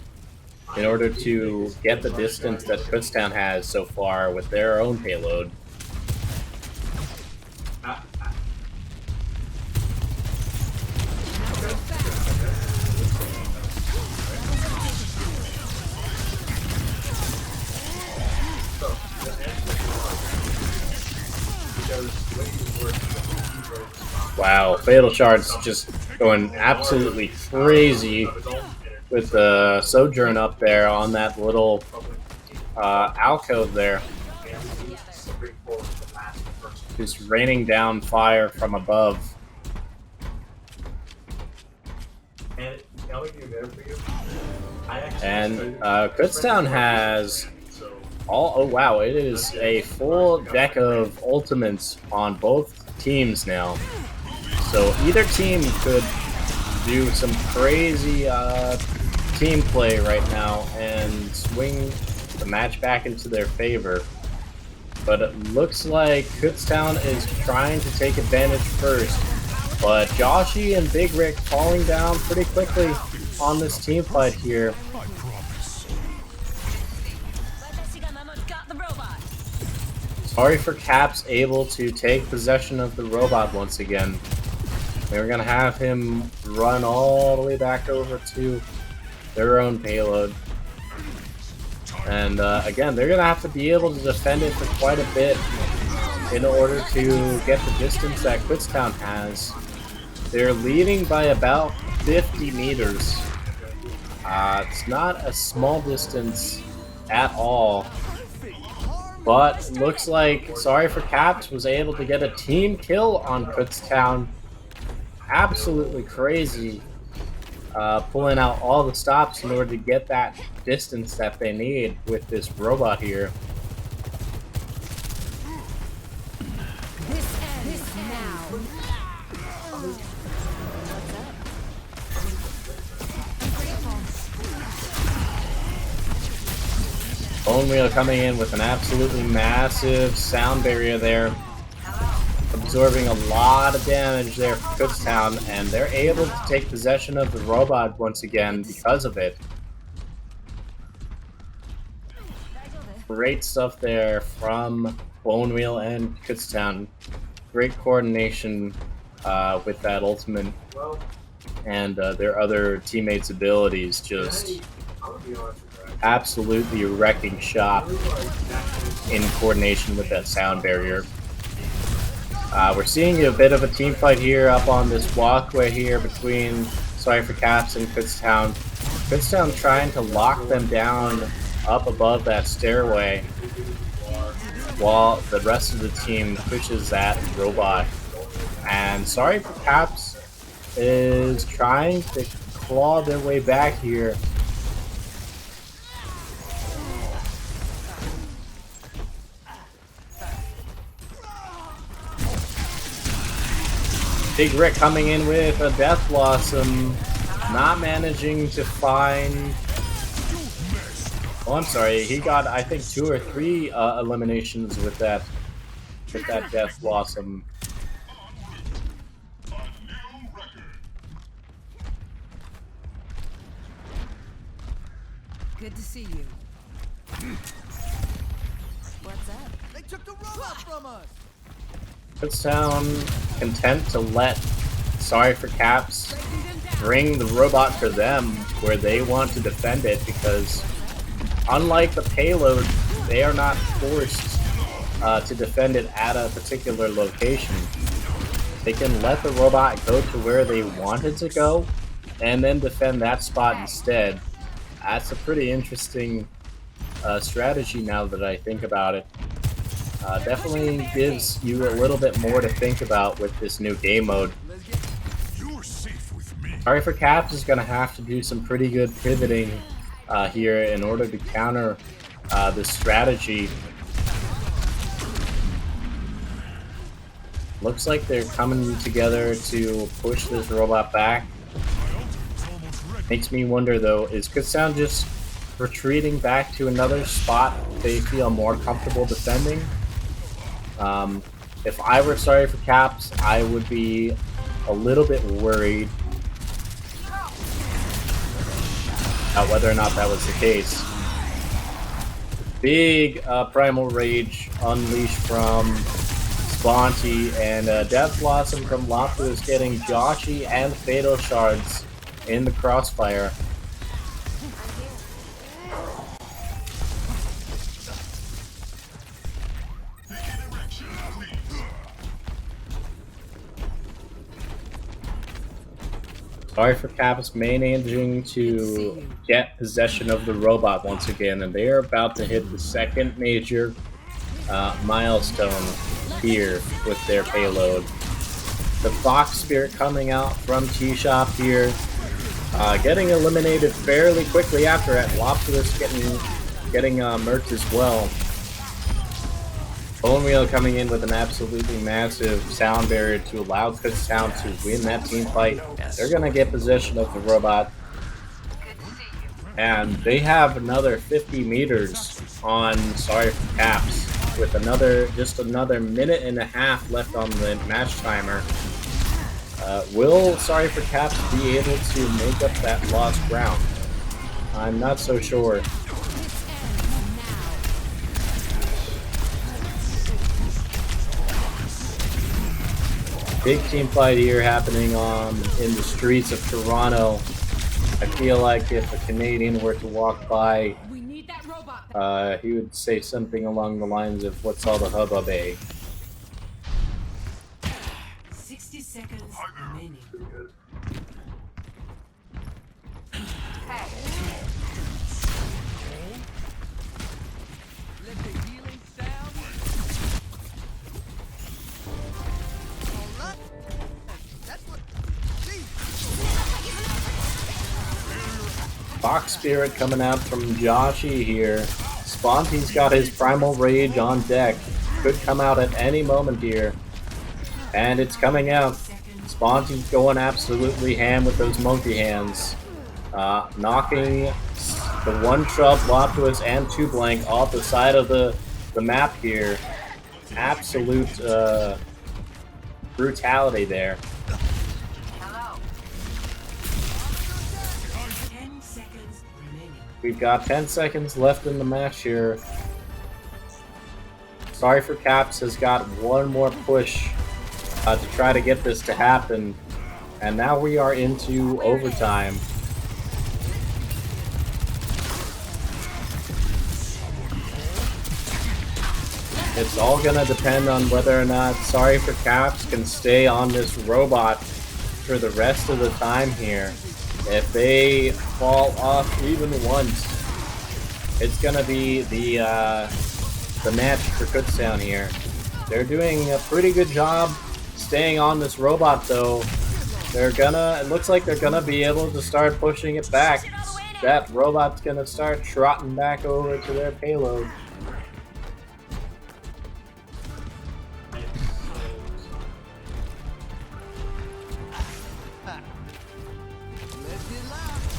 [SPEAKER 1] in order to get the distance that Kutztown has so far with their own payload. Wow, Fatal Shard's just going absolutely crazy with the Sojourn up there on that little alcove there. Just raining down fire from above. And Kutztown has oh wow, it is a full deck of ultimates on both teams now. So either team could do some crazy team play right now and swing the match back into their favor. But it looks like Kutztown is trying to take advantage first. But Joshi and Big Rick falling down pretty quickly on this team fight here. Sorry for Caps able to take possession of the robot once again. They're going to have him run all the way back over to their own payload. And again, they're going to have to be able to defend it for quite a bit in order to get the distance that Kutztown has. They're leading by about 50 meters. It's not a small distance at all. But looks like Sorry for Caps was able to get a team kill on Kutztown. Absolutely crazy. Pulling out all the stops in order to get that distance that they need with this robot here. Bone Wheel coming in with an absolutely massive sound barrier there, absorbing a lot of damage there for Kutztown, and they're able to take possession of the robot once again because of it. Great stuff there from Bone Wheel and Kutztown. Great coordination with that ultimate and their other teammates' abilities. Just absolutely wrecking shop in coordination with that sound barrier. We're seeing a bit of a team fight here up on this walkway here between Sorry for Caps and Kutztown. Kutztown trying to lock them down up above that stairway while the rest of the team pushes that robot. And Sorry for Caps is trying to claw their way back here. Big Rick coming in with a Death Blossom, not managing to find... Oh, I'm sorry, he got, I think, 2 or 3 eliminations with that Death Blossom.
[SPEAKER 6] Good to see you. What's up? They took the robot from us!
[SPEAKER 1] Kutztown content to let Sorry for Caps bring the robot for them where they want to defend it, because unlike the payload, they are not forced to defend it at a particular location. They can let the robot go to where they want it to go and then defend that spot instead. That's a pretty interesting strategy now that I think about it. Definitely gives you a little bit more to think about with this new game mode. Sorry for Caps is going to have to do some pretty good pivoting here in order to counter this strategy. Looks like they're coming together to push this robot back. Makes me wonder though, is Kutztown just retreating back to another spot they feel more comfortable defending? If I were Sorry for Caps, I would be a little bit worried about whether or not that was the case. Big Primal Rage unleashed from Sponty, and Death Blossom from Lopta is getting Joshy and Fatal Shards in the crossfire. Sorry for Caps managing to get possession of the robot once again, and they are about to hit the second major milestone here with their payload. The Fox Spirit coming out from T-Shop here, getting eliminated fairly quickly after it. Lopulus getting murked as well. Bone Wheel coming in with an absolutely massive sound barrier to allow Kutztown to win that team fight. They're gonna get possession of the robot, and they have another 50 meters on Sorry for Caps with just another minute and a half left on the match timer. Will Sorry for Caps be able to make up that lost ground? I'm not so sure. Big team fight here happening in the streets of Toronto. I feel like if a Canadian were to walk by, he would say something along the lines of, "What's all the hubbub, eh?"
[SPEAKER 4] 60 seconds remaining.
[SPEAKER 1] Fox Spirit coming out from Joshy here. Sponty's got his Primal Rage on deck. Could come out at any moment here. And it's coming out. Sponty's going absolutely ham with those monkey hands. Knocking the one Trub, Lopulus, and 2Blank off the side of the map here. Absolute brutality there. We've got 10 seconds left in the match here. Sorry for Caps has got one more push to try to get this to happen. And now we are into overtime. It's all gonna depend on whether or not Sorry for Caps can stay on this robot for the rest of the time here. If they fall off even once, it's gonna be the match for Kutztown here. They're doing a pretty good job staying on this robot though. It looks like they're gonna be able to start pushing it back. That robot's gonna start trotting back over to their payload.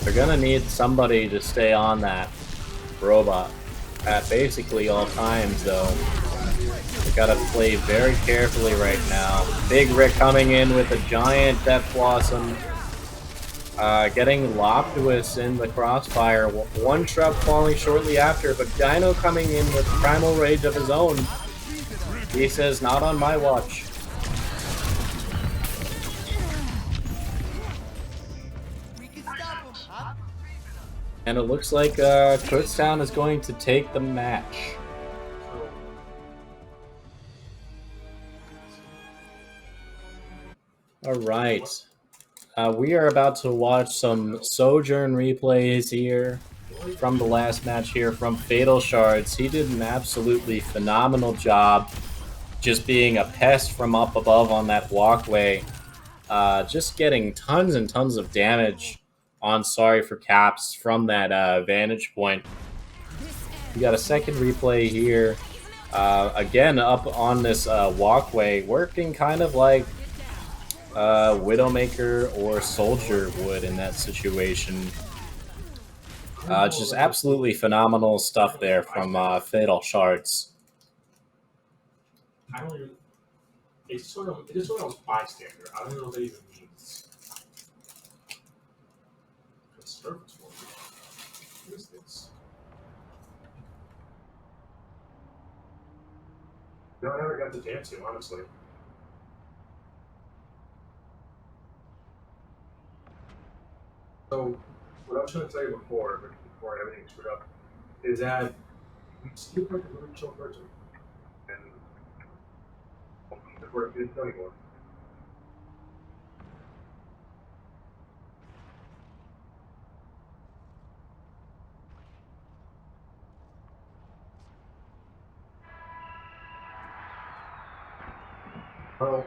[SPEAKER 1] They're gonna need somebody to stay on that robot at basically all times, though. They gotta play very carefully right now. Big Rick coming in with a giant Death Blossom, getting Lopulus in the crossfire. One Shrub falling shortly after, but Dino coming in with Primal Rage of his own. He says, "Not on my watch." And it looks like Kutztown is going to take the match. Alright. We are about to watch some Sojourn replays here from the last match here from Fatal Shards. He did an absolutely phenomenal job just being a pest from up above on that walkway. Just getting tons and tons of damage on Sorry for Caps from that vantage point. We got a second replay here. Again, up on this walkway, working kind of like Widowmaker or Soldier would in that situation. Just absolutely phenomenal stuff there from Fatal Shards.
[SPEAKER 3] I don't even. It's sort of bystander. I don't know what that even means. Surface one. What is this? No, I never got to dance to, honestly. So, what I was trying to tell you before everything screwed up, is that Steve Park is a really chill person. And before it didn't tell anymore. Well,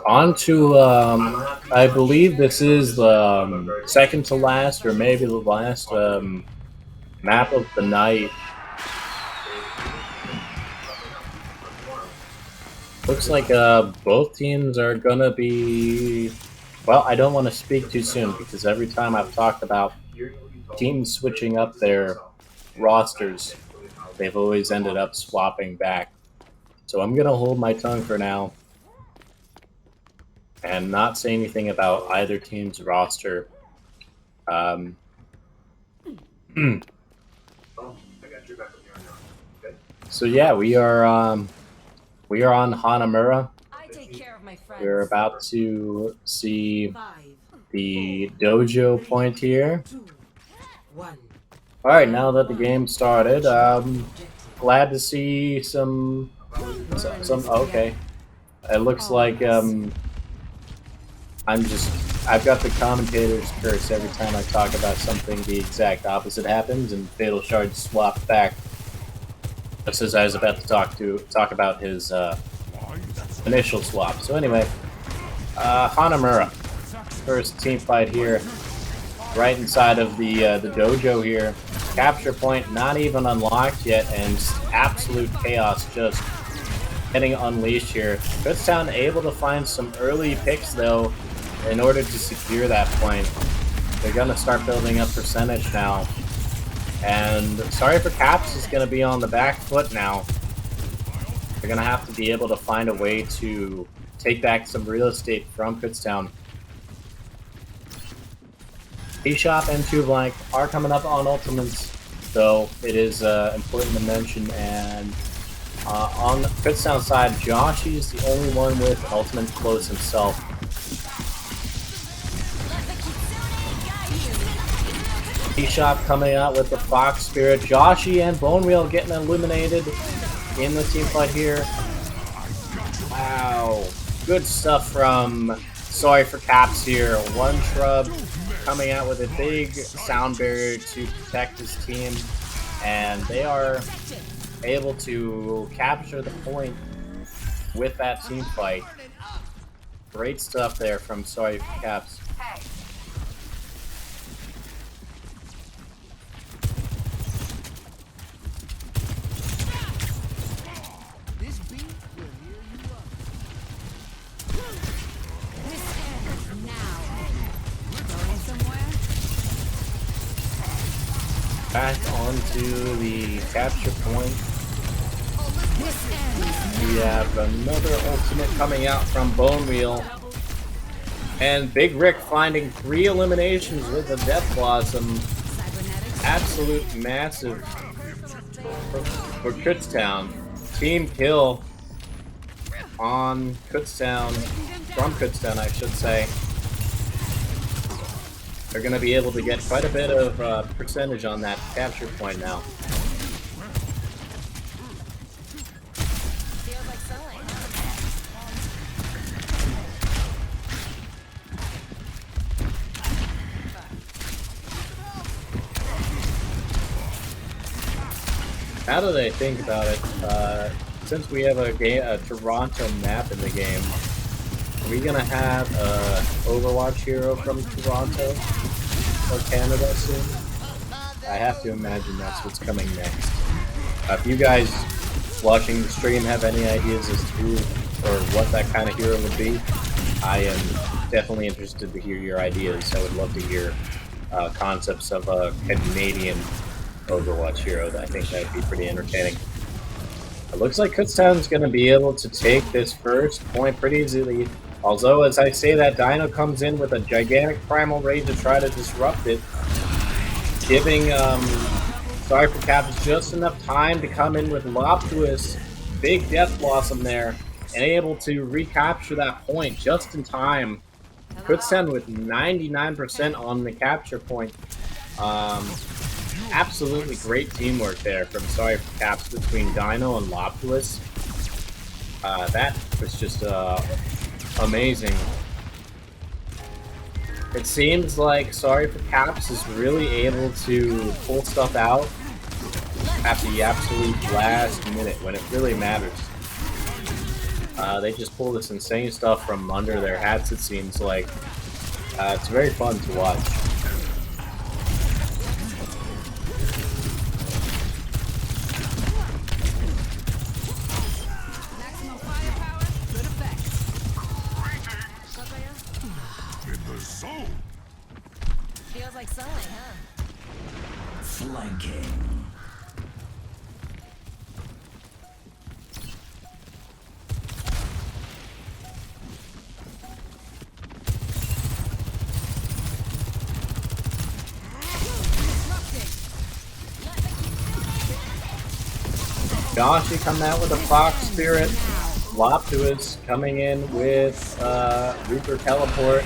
[SPEAKER 1] On to, I believe this is the second to last, or maybe the last map of the night. Looks like both teams are gonna be. Well, I don't want to speak too soon because every time I've talked about teams switching up their rosters, they've always ended up swapping back. So I'm gonna hold my tongue for now and not say anything about either team's roster. So yeah, we are on Hanamura.
[SPEAKER 4] I take care of my friends.
[SPEAKER 1] We're about to see
[SPEAKER 4] 5,
[SPEAKER 1] the dojo point here.
[SPEAKER 4] 2, 1.
[SPEAKER 1] All right, now that the game started, glad to see some. Okay, it looks like I've got the commentator's curse every time I talk about something. The exact opposite happens, and Fatal Shard swapped back. Just as I was about to talk about his initial swap. So anyway, Hanamura, first team fight here, right inside of the dojo here. Capture point not even unlocked yet, and absolute chaos just getting unleashed here. Kutztown able to find some early picks though in order to secure that point. They're gonna start building up percentage now. And Sorry for Caps is going to be on the back foot now. They're going to have to be able to find a way to take back some real estate from Kutztown. T-Shop and 2 Blank are coming up on Ultimates, though it is important to mention. And on Kutztown's side, Joshy's the only one with Ultimate Close himself. T-Shop coming out with the Fox Spirit. Joshy and Bone Wheel getting illuminated in the team fight here. Wow. Good stuff from Sorry for Caps here. One Shrub coming out with a big sound barrier to protect his team. And they are able to capture the point with that team fight. Great stuff there from Sorry for Caps. Back onto the capture point. We have another ultimate coming out from Bone Wheel. And Big Rick finding 3 eliminations with a Death Blossom. Absolute massive for Kutztown. Team kill on Kutztown, from Kutztown I should say. They're going to be able to get quite a bit of percentage on that capture point now. Now that I think about it, since we have a Toronto map in the game, are we gonna have a Overwatch hero from Toronto or Canada soon? I have to imagine that's what's coming next. If you guys watching the stream have any ideas as to who or what that kind of hero would be, I am definitely interested to hear your ideas. I would love to hear concepts of a Canadian Overwatch hero. I think that'd be pretty entertaining. It looks like Kutztown's going to be able to take this first point pretty easily. Although, as I say that, Dino comes in with a gigantic Primal Rage to try to disrupt it, giving Sorry for Caps just enough time to come in with Loptuous, big Death Blossom there, and able to recapture that point just in time. Kutztown with 99% on the capture point. Absolutely great teamwork there from Sorry for Caps between Dino and Loptuous. That was just amazing. It seems like Sorry for Caps is really able to pull stuff out at the absolute last minute when it really matters. They just pull this insane stuff from under their hats, it seems like. It's very fun to watch.
[SPEAKER 6] Maximum firepower, good effect.
[SPEAKER 5] In the zone.
[SPEAKER 6] Feels like sunlight, huh?
[SPEAKER 7] Flanking.
[SPEAKER 1] Joshi coming out with a Fox Spirit. Loptuous coming in with Reaper Teleport.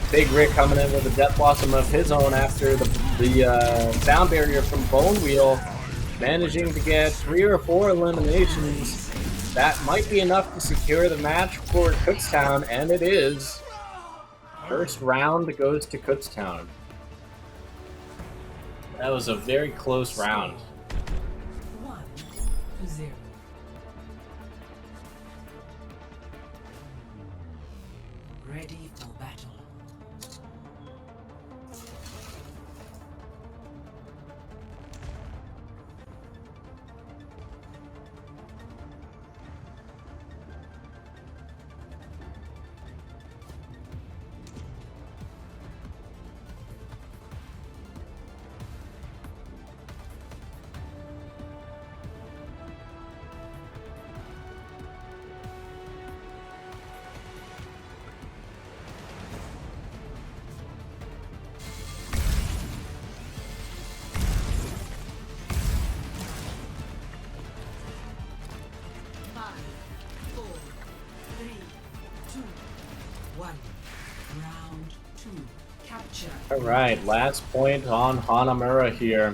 [SPEAKER 1] Big Rick coming in with a Death Blossom of his own after the sound barrier from Bone Wheel. Managing to get 3 or 4 eliminations. That might be enough to secure the match for Kutztown, and it is. First round goes to Kutztown. That was a very close round.
[SPEAKER 4] 1-0. Ready for battle.
[SPEAKER 1] Alright, last point on Hanamura here.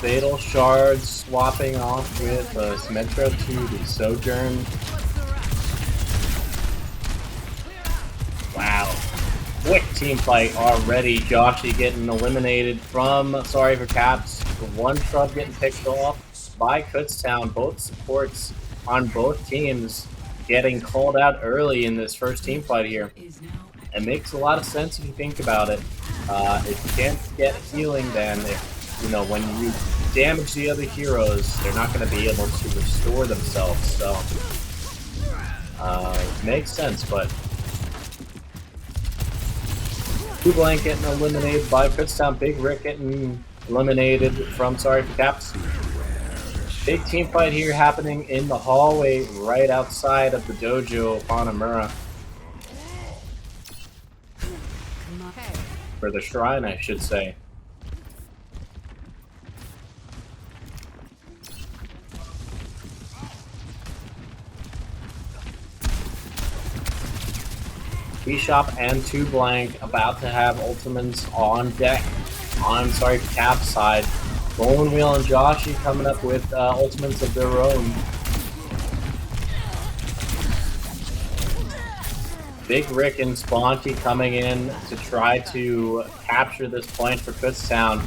[SPEAKER 1] Fatal Shards swapping off with Symmetra to the Sojourn. Wow. Quick team fight already. Joshi getting eliminated from Sorry for Caps. One shrub getting picked off by Kutztown. Both supports on both teams getting called out early in this first team fight here. It makes a lot of sense if you think about it. If you can't get healing, then when you damage the other heroes, they're not going to be able to restore themselves. So, makes sense, but Two Blank getting eliminated by Kutztown. Big Rick getting eliminated from Sorry for Caps. Big team fight here happening in the hallway right outside of the dojo of Hanamura. For the shrine, I should say. Bishop and Two Blank about to have ultimates on deck on Sorry for Cap's side. Bone Wheel and Joshi coming up with ultimates of their own. Big Rick and Sponty coming in to try to capture this point for Kutztown.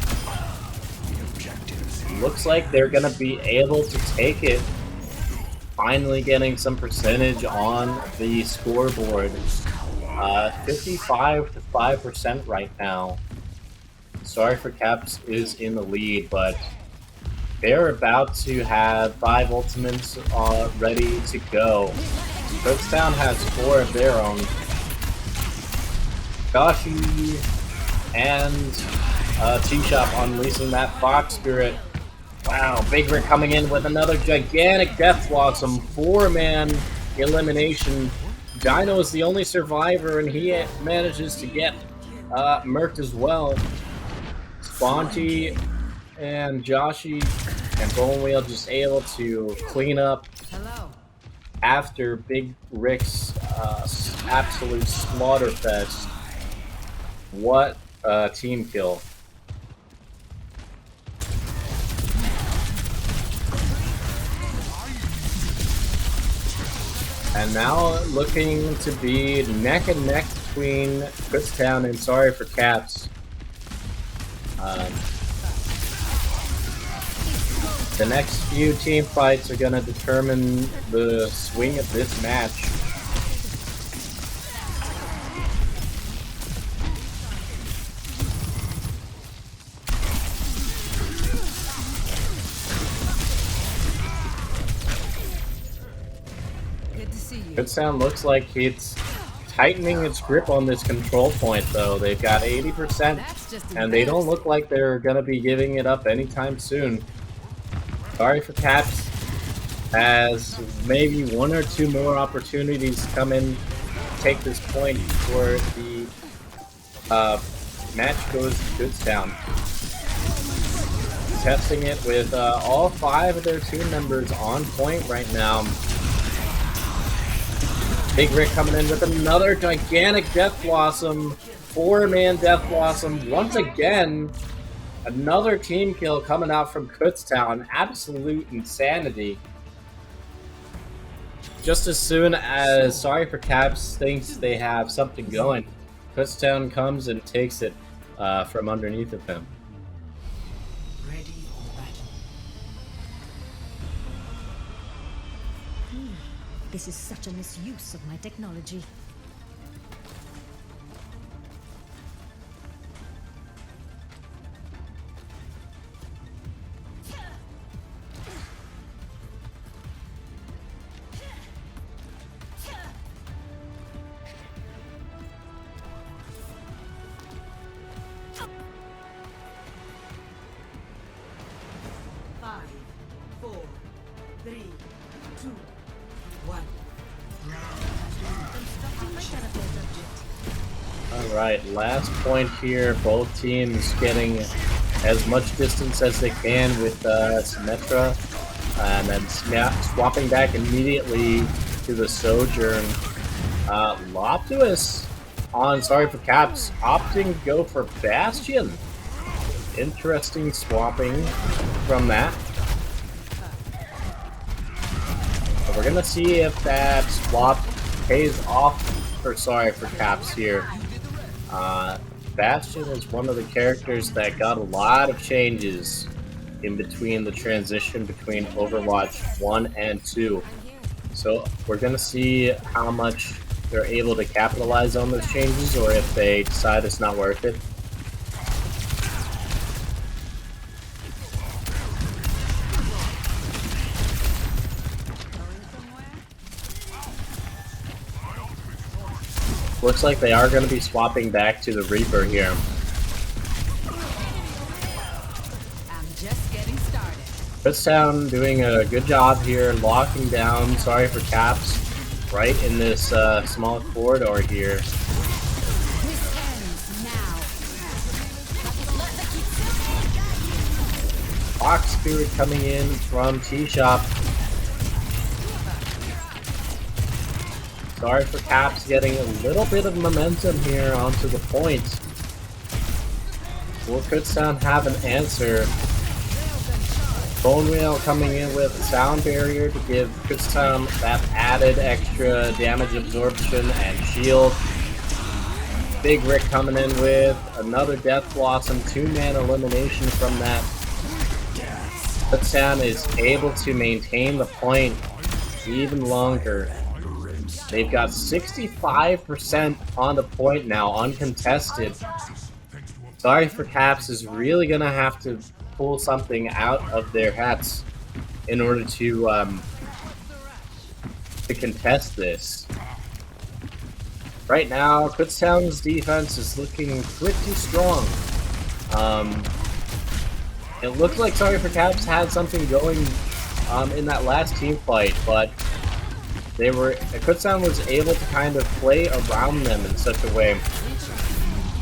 [SPEAKER 1] Looks like they're going to be able to take it. Finally getting some percentage on the scoreboard. 55 to 5% right now. Sorry for Caps is in the lead, but they're about to have 5 ultimates ready to go. Kutztown has 4 of their own. Gashi and T-Shop unleashing that Fox Spirit. Wow, Big Rick coming in with another gigantic Death Blossom, 4-man elimination. Dino is the only survivor, and he manages to get murked as well. Sponty and Joshi and Bone Wheel just able to clean up after Big Rick's absolute slaughterfest. What a team kill. And now looking to be neck and neck between Kutztown and Sorry for Caps. The next few team fights are going to determine the swing of this match. Kutztown looks like it's tightening its grip on this control point, though. They've got 80%, and they don't look like they're going to be giving it up anytime soon. Sorry for Caps has maybe 1 or 2 more opportunities to come in, take this point before the match goes to Kutztown. Testing it with all 5 of their team members on point right now. Big Rick coming in with another gigantic Death Blossom, 4-man Death Blossom. Once again, another team kill coming out from Kutztown. Absolute insanity. Just as soon as Sorry for Caps thinks they have something going, Kutztown comes and takes it from underneath of him.
[SPEAKER 7] This is such a misuse of my technology.
[SPEAKER 1] Alright, last point here. Both teams getting as much distance as they can with Symmetra, and then swapping back immediately to the Sojourn. Loptuous on Sorry for Caps, opting to go for Bastion. Interesting swapping from that. But we're gonna see if that swap pays off for Sorry for Caps here. Bastion is one of the characters that got a lot of changes in between the transition between Overwatch 1 and 2. So we're going to see how much they're able to capitalize on those changes, or if they decide it's not worth it. Looks like they are going to be swapping back to the Reaper here.
[SPEAKER 6] I'm just getting started.
[SPEAKER 1] Kutztown doing a good job here, locking down Sorry for Caps right in this small corridor here.
[SPEAKER 6] This ends now.
[SPEAKER 1] Fox Spirit coming in from T-Shop. Sorry for Caps getting a little bit of momentum here onto the point. Will Kutztown have an answer? Bone Wheel coming in with a sound barrier to give Kutztown that added extra damage absorption and shield. Big Rick coming in with another Death Blossom, 2-man elimination from that. Kutztown is able to maintain the point even longer. They've got 65% on the point now, uncontested. Sorry for Caps is really going to have to pull something out of their hats in order to contest this. Right now, Kutztown's defense is looking pretty strong. It looked like Sorry for Caps had something going in that last team fight, but Kutztown was able to kind of play around them in such a way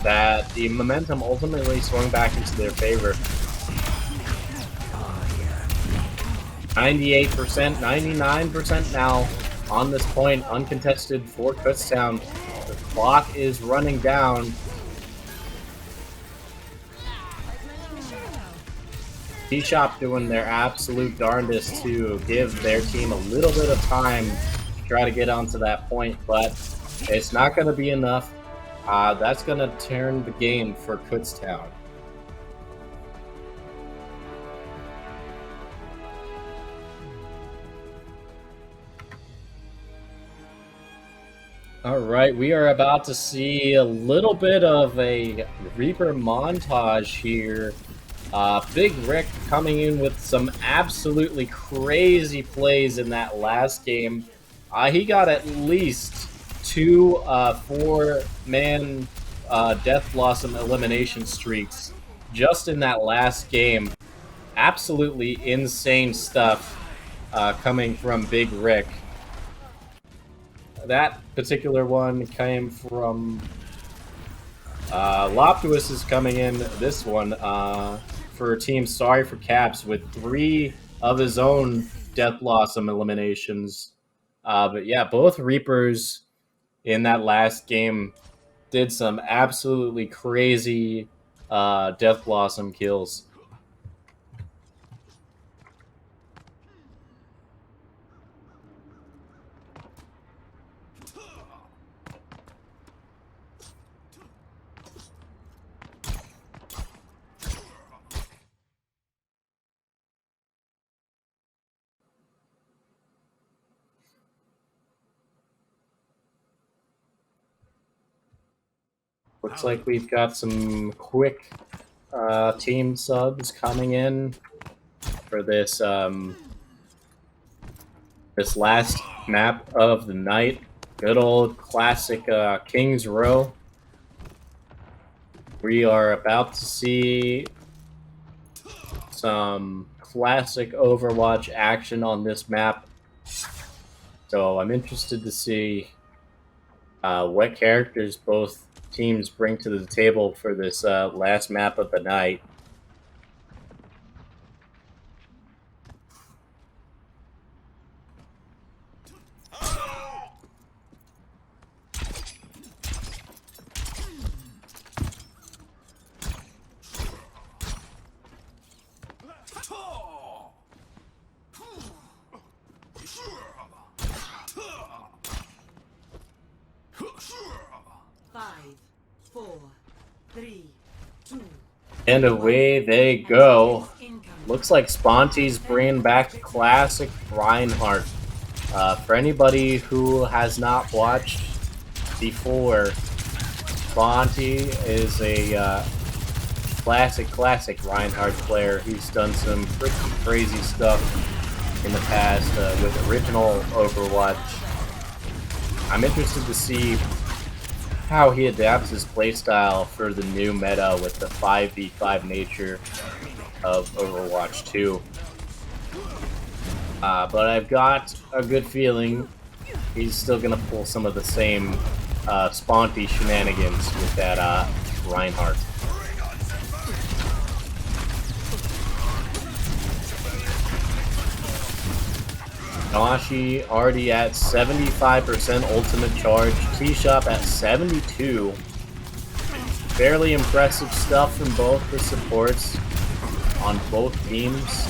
[SPEAKER 1] that the momentum ultimately swung back into their favor. 98%, 99% now on this point, uncontested for Kutztown. The clock is running down. T-Shop doing their absolute darndest to give their team a little bit of time to try to get onto that point, but it's not going to be enough. That's going to turn the game for Kutztown. Alright, we are about to see a little bit of a Reaper montage here. Big Rick coming in with some absolutely crazy plays in that last game. He got at least 2 4-man Death Blossom elimination streaks just in that last game. Absolutely insane stuff coming from Big Rick. That particular one came from Loptuus is coming in this one for Team Sorry for Caps with 3 of his own Death Blossom eliminations. But yeah, both Reapers in that last game did some absolutely crazy Death Blossom kills. Looks like we've got some quick team subs coming in for this this last map of the night. Good old classic King's Row. We are about to see some classic Overwatch action on this map. So I'm interested to see what characters both teams bring to the table for this last map of the night. And away they go. Looks like Sponty's bringing back classic Reinhardt. For anybody who has not watched before, Sponty is a classic Reinhardt player. He's done some pretty crazy stuff in the past with original Overwatch. I'm interested to see how he adapts his playstyle for the new meta with the 5v5 nature of Overwatch 2. But I've got a good feeling he's still going to pull some of the same Sponty shenanigans with that Reinhardt. Nashi already at 75% ultimate charge, T-Shop at 72. Fairly impressive stuff from both the supports on both teams.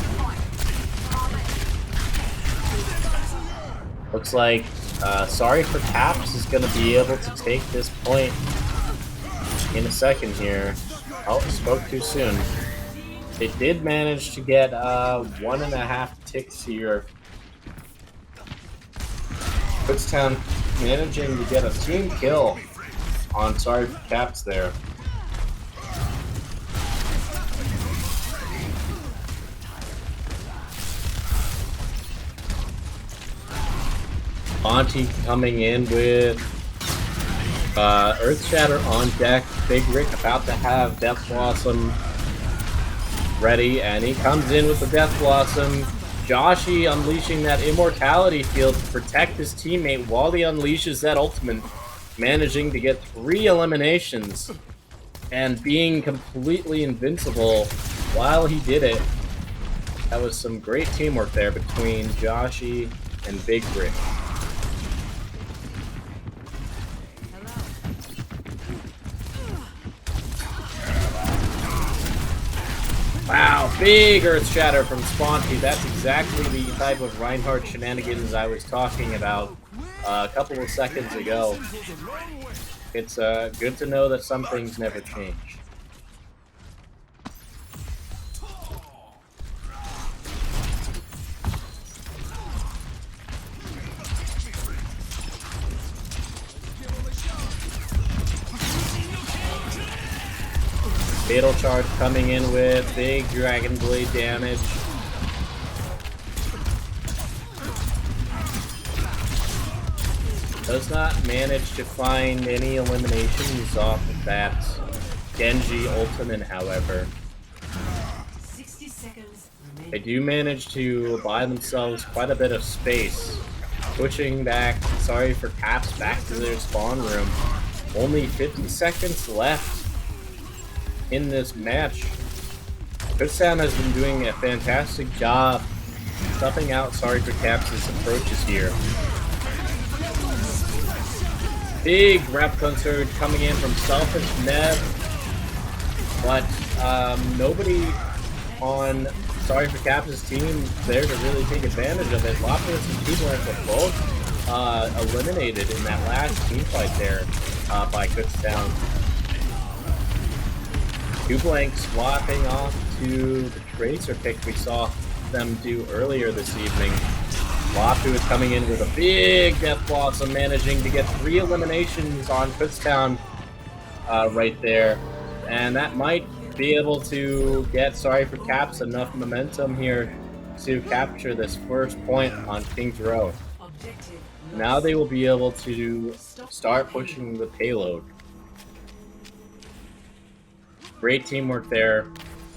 [SPEAKER 1] Looks like Sorry for Caps is going to be able to take this point in a second here. Oh, spoke too soon. They did manage to get 1.5 ticks here. Kutztown managing to get a team kill on Sorry for Caps there. Auntie coming in with Earth Shatter on deck. Big Rick about to have Death Blossom ready, and he comes in with the Death Blossom. Joshi unleashing that Immortality field to protect his teammate while he unleashes that ultimate, managing to get 3 eliminations and being completely invincible while he did it. That was some great teamwork there between Joshi and Big Rick. Wow, big Earth Shatter from Sponty. That's exactly the type of Reinhardt shenanigans I was talking about a couple of seconds ago. It's good to know that some things never change. Fatal Charge coming in with big Dragon Blade damage. Does not manage to find any eliminations off of that Genji ultimate, however.
[SPEAKER 4] 60 seconds remaining.
[SPEAKER 1] They do manage to buy themselves quite a bit of space, pushing back, sorry for Caps, back to their spawn room. Only 50 seconds left in this match. Kutztown has been doing a fantastic job stuffing out Sorry for Caps' approaches here. Big rep concert coming in from Selfish Nev, but nobody on Sorry for Caps' team there to really take advantage of it. Lopez and T-Blank were both eliminated in that last team fight there by Kutztown. T-Blank swapping off to the Tracer pick we saw them do earlier this evening. Lapu is coming in with a big Death Blossom, managing to get 3 eliminations on Kutztown right there. And that might be able to get Sorry for Caps enough momentum here to capture this first point on King's Row. Now they will be able to start pushing the payload. Great teamwork there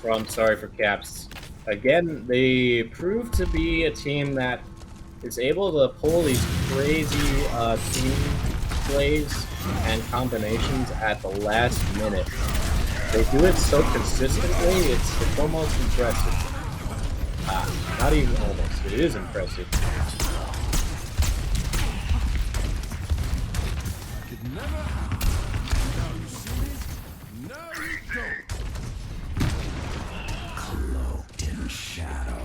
[SPEAKER 1] from Sorry for Caps. Again, they prove to be a team that is able to pull these crazy team plays and combinations at the last minute. They do it so consistently, it's almost impressive. Not even almost, it is impressive.
[SPEAKER 5] Cloaked in shadow.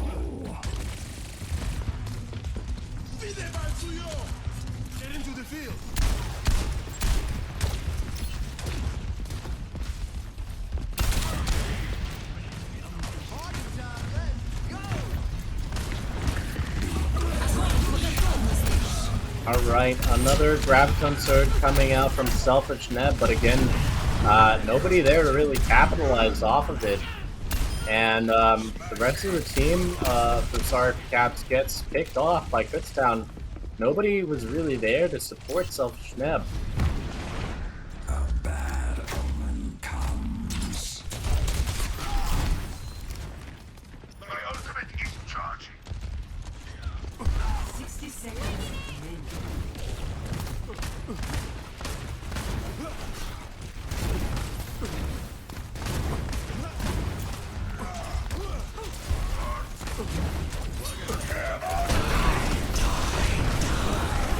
[SPEAKER 5] Get into the field.
[SPEAKER 1] Alright, another grab concert coming out from Selfish Neb, but again, nobody there to really capitalize off of it. And the rest of the team from Sorry for Caps gets picked off by Kutztown. Nobody was really there to support Selfish Neb.
[SPEAKER 5] A bad omen comes. My ultimate is charging.
[SPEAKER 4] 60 seconds remaining.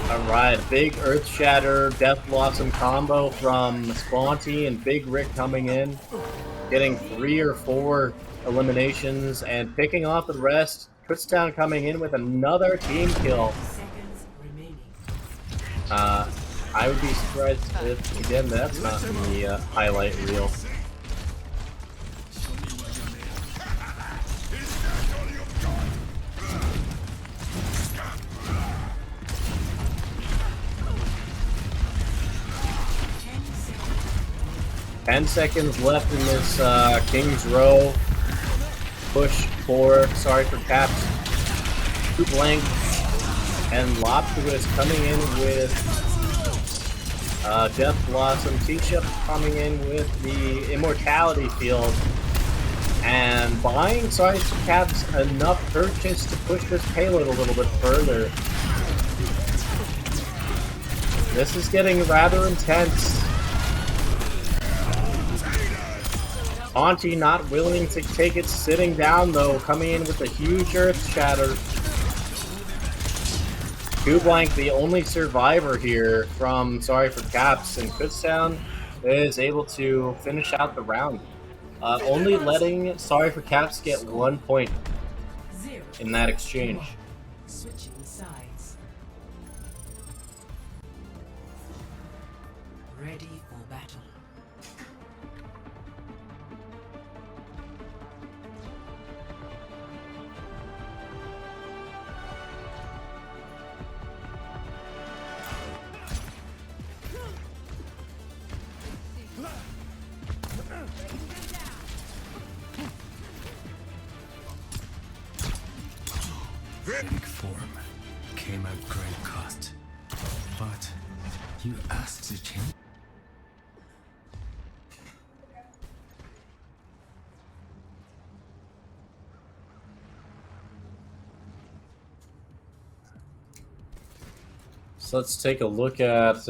[SPEAKER 1] Alright, big Earth Shatter, Death Blossom combo from Sponty and Big Rick coming in, getting 3 or 4 eliminations and picking off the rest. Kutztown coming in with another team kill.
[SPEAKER 4] Seconds remaining.
[SPEAKER 1] I would be surprised if, again, that's not in the highlight reel. Ten seconds left in this King's Row push for Sorry for Caps. Two blank And Lopter is coming in with Death Blossom. Tisha coming in with the Immortality Field. And buying Sorry for Caps enough purchase to push this payload a little bit further. This is getting rather intense. Auntie not willing to take it sitting down though, coming in with a huge Earth Shatter. Blank, the only survivor here from Sorry for Caps, and Kutztown is able to finish out the round. Only letting Sorry for Caps get 1 point in that exchange.
[SPEAKER 4] Switching sides. Ready for battle.
[SPEAKER 8] Big form came at great cost, but you asked to change.
[SPEAKER 1] So let's take a look at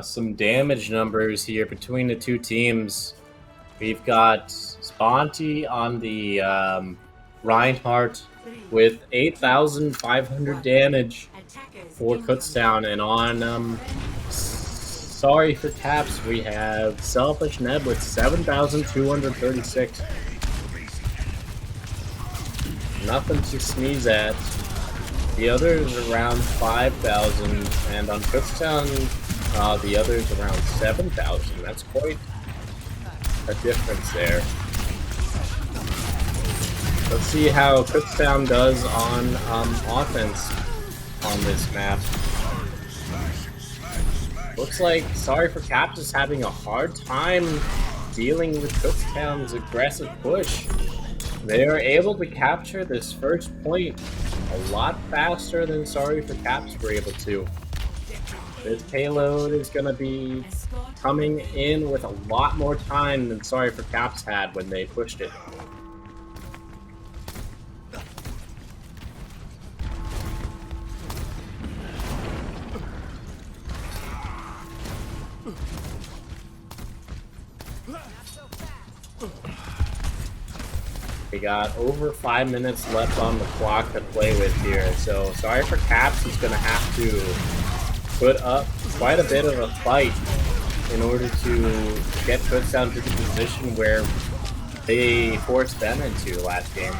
[SPEAKER 1] some damage numbers here between the two teams. We've got Sponty on the Reinhardt with 8,500 damage for Kutztown, and on Sorry for Caps we have Selfish Neb with 7,236. Nothing to sneeze at. The others around 5,000, and on Kutztown the others around 7,000. That's quite a difference there. Let's see how Kutztown does on offense on this map. Looks like Sorry for Caps is having a hard time dealing with Kutztown's aggressive push. They are able to capture this first point a lot faster than Sorry for Caps were able to. This payload is going to be coming in with a lot more time than Sorry for Caps had when they pushed it. We got over 5 minutes left on the clock to play with here, so Sorry for Caps is going to have to put up quite a bit of a fight in order to get Kutztown to the position where they forced them into last game.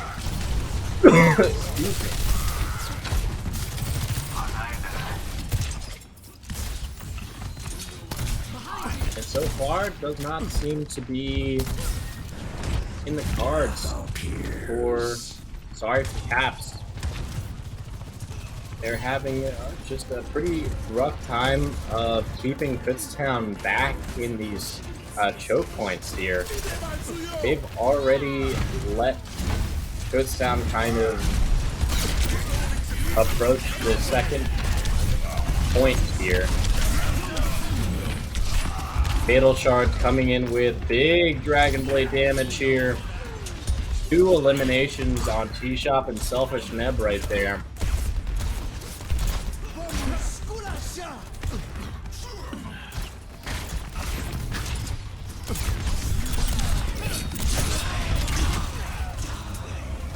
[SPEAKER 1] Excuse me. And so far, it does not seem to be in the cards for Sorry for Caps. They're having just a pretty rough time of keeping Kutztown back in these choke points here. They've already let Kutztown kind of approach the second point here. Fatal Shard coming in with big Dragon Blade damage here. 2 eliminations on T-Shop and Selfish Neb right there.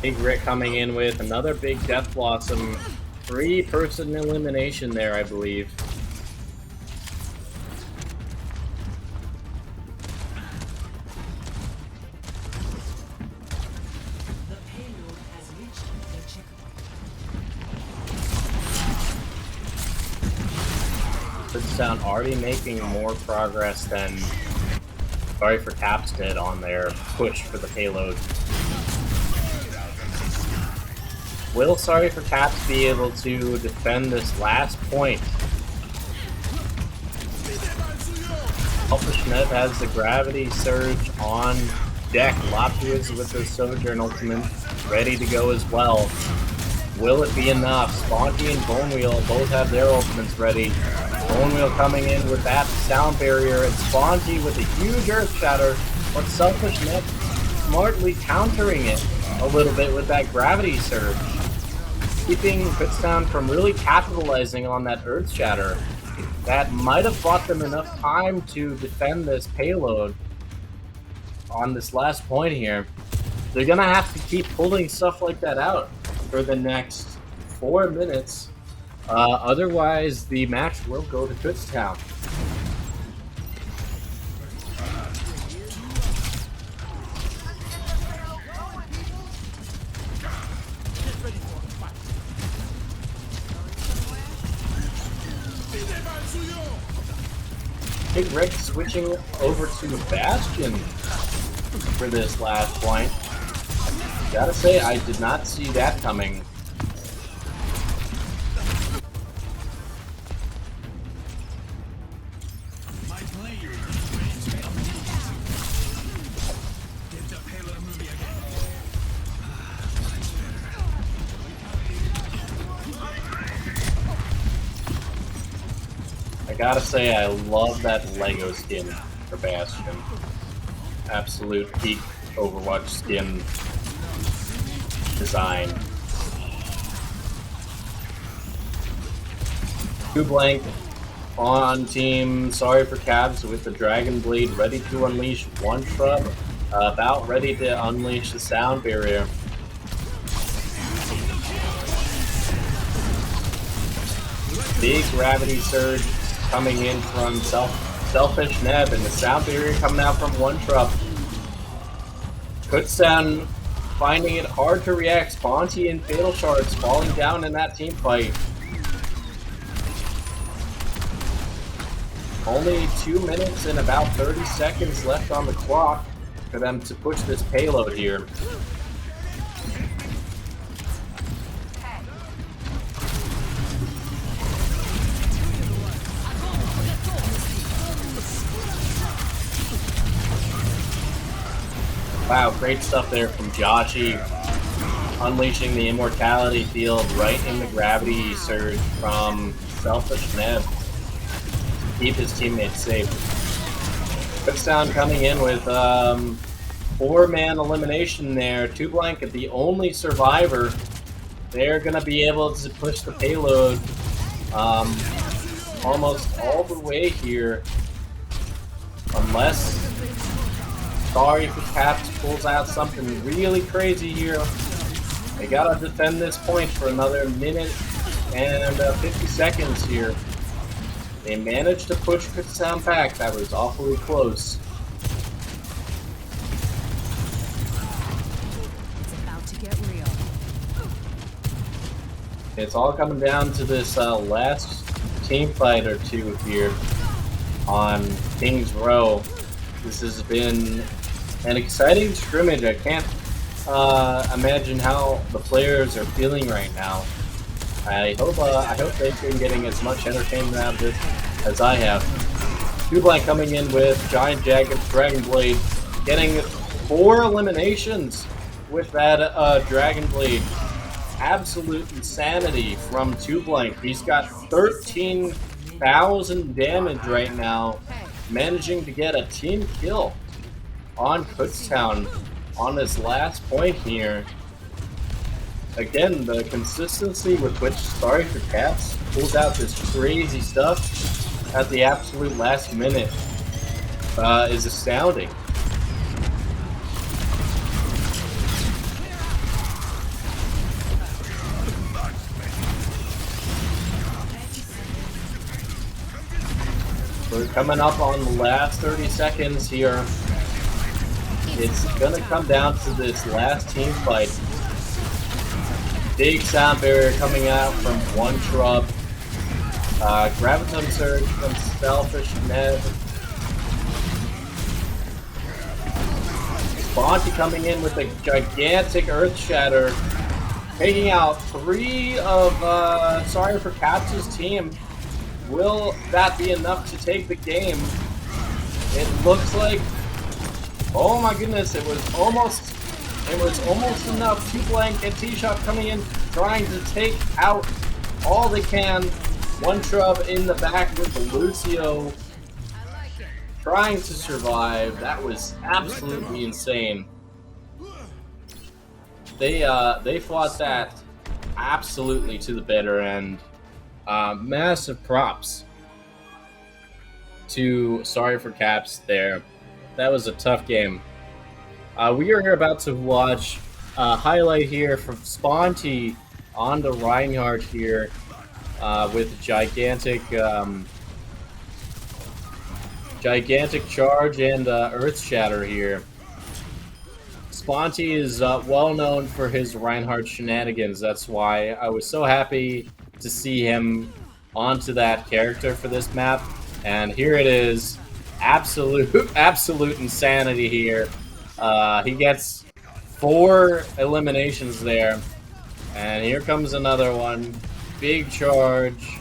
[SPEAKER 1] Big Rick coming in with another big Death Blossom. 3-person elimination there, I believe. Kutztown already making more progress than Sorry for Caps did on their push for the payload. Will Sorry for Caps be able to defend this last point? Selfish Neb has the Gravity Surge on deck. Lopter is with the Sojourn Ultimate ready to go as well. Will it be enough? Sponky and Bonewheel both have their ultimates ready. Bonewheel coming in with that sound barrier, and Sponky with a huge Earth Shatter, but Selfishness smartly countering it a little bit with that Gravity Surge, keeping Kutztown from really capitalizing on that Earth Shatter. That might have bought them enough time to defend this payload on this last point here. They're gonna have to keep pulling stuff like that out for the next 4 minutes. Otherwise, the match will go to Kutztown. Big Rick switching over to Bastion for this last point. Gotta say, I did not see that coming. I gotta say, I love that Lego skin for Bastion. Absolute peak Overwatch skin design. Two blank on team Sorry for Cabs with the Dragon Blade ready to unleash one shrub, about ready to unleash the sound barrier. Big Gravity Surge coming in from Selfish Neb, and the sound barrier coming out from one shrub. Kutztown finding it hard to react. Sponty and Fatal Shards falling down in that team fight. Only 2 minutes and about 30 seconds left on the clock for them to push this payload here. Wow, great stuff there from Joshi, unleashing the Immortality Field right in the Gravity Surge from Selfish Neb to keep his teammates safe. Kutztown coming in with 4-man elimination there. Two Blanket, the only survivor. They're going to be able to push the payload almost all the way here, unless Sorry for Caps pulls out something really crazy here. They gotta defend this point for another minute and 50 seconds here. They managed to push Kutztown back. That was awfully close.
[SPEAKER 6] It's about to get real.
[SPEAKER 1] It's all coming down to this last team fight or two here on Kings Row. This has been an exciting scrimmage. I can't imagine how the players are feeling right now. I hope they've been getting as much entertainment out of this as I have. Two Blank coming in with Giant Dragon Blade, getting 4 eliminations with that Dragon Blade. Absolute insanity from Two Blank. He's got 13,000 damage right now, managing to get a team kill on Kutztown on this last point here. Again, the consistency with which Sorry for Cats pulls out this crazy stuff at the absolute last minute is astounding. We're coming up on the last 30 seconds here. It's gonna come down to this last team fight. Big sound barrier coming out from one shrub. Graviton Surge from Selfish Neb. Bonti coming in with a gigantic Earth Shatter, taking out 3 of Sorry for Caps' team. Will that be enough to take the game? It looks like, oh my goodness, it was almost It was almost enough. Two-blank and T-Shot coming in, trying to take out all they can. One Shrub in the back with the Lucio, trying to survive. That was absolutely insane. They fought that absolutely to the bitter end. Massive props to Sorry for Caps there. That was a tough game. We are about to watch a highlight here from Sponty on the Reinhardt here with gigantic charge and Earth Shatter here. Sponty is well known for his Reinhardt shenanigans. That's why I was so happy to see him onto that character for this map. And here it is, absolute insanity here. He gets 4 eliminations there, and here comes another one. Big charge,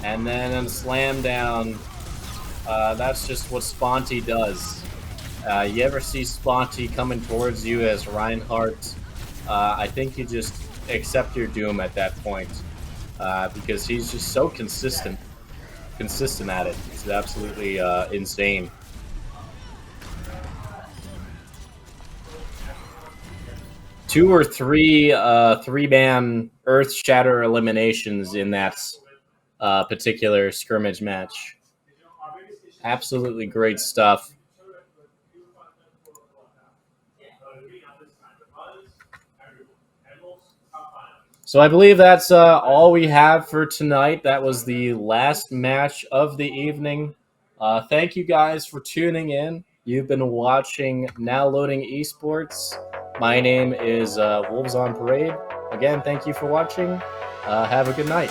[SPEAKER 1] and then a slam down. That's just what Sponty does. You ever see Sponty coming towards you as Reinhardt, I think you just accept your doom at that point, because he's just so consistent at it. It's absolutely insane. Two or three three-man Earth Shatter eliminations in that particular scrimmage match. Absolutely great stuff. So I believe that's all we have for tonight. That was the last match of the evening. Thank you guys for tuning in. You've been watching Now Loading Esports. My name is Wolves on Parade. Again, thank you for watching. Have a good night.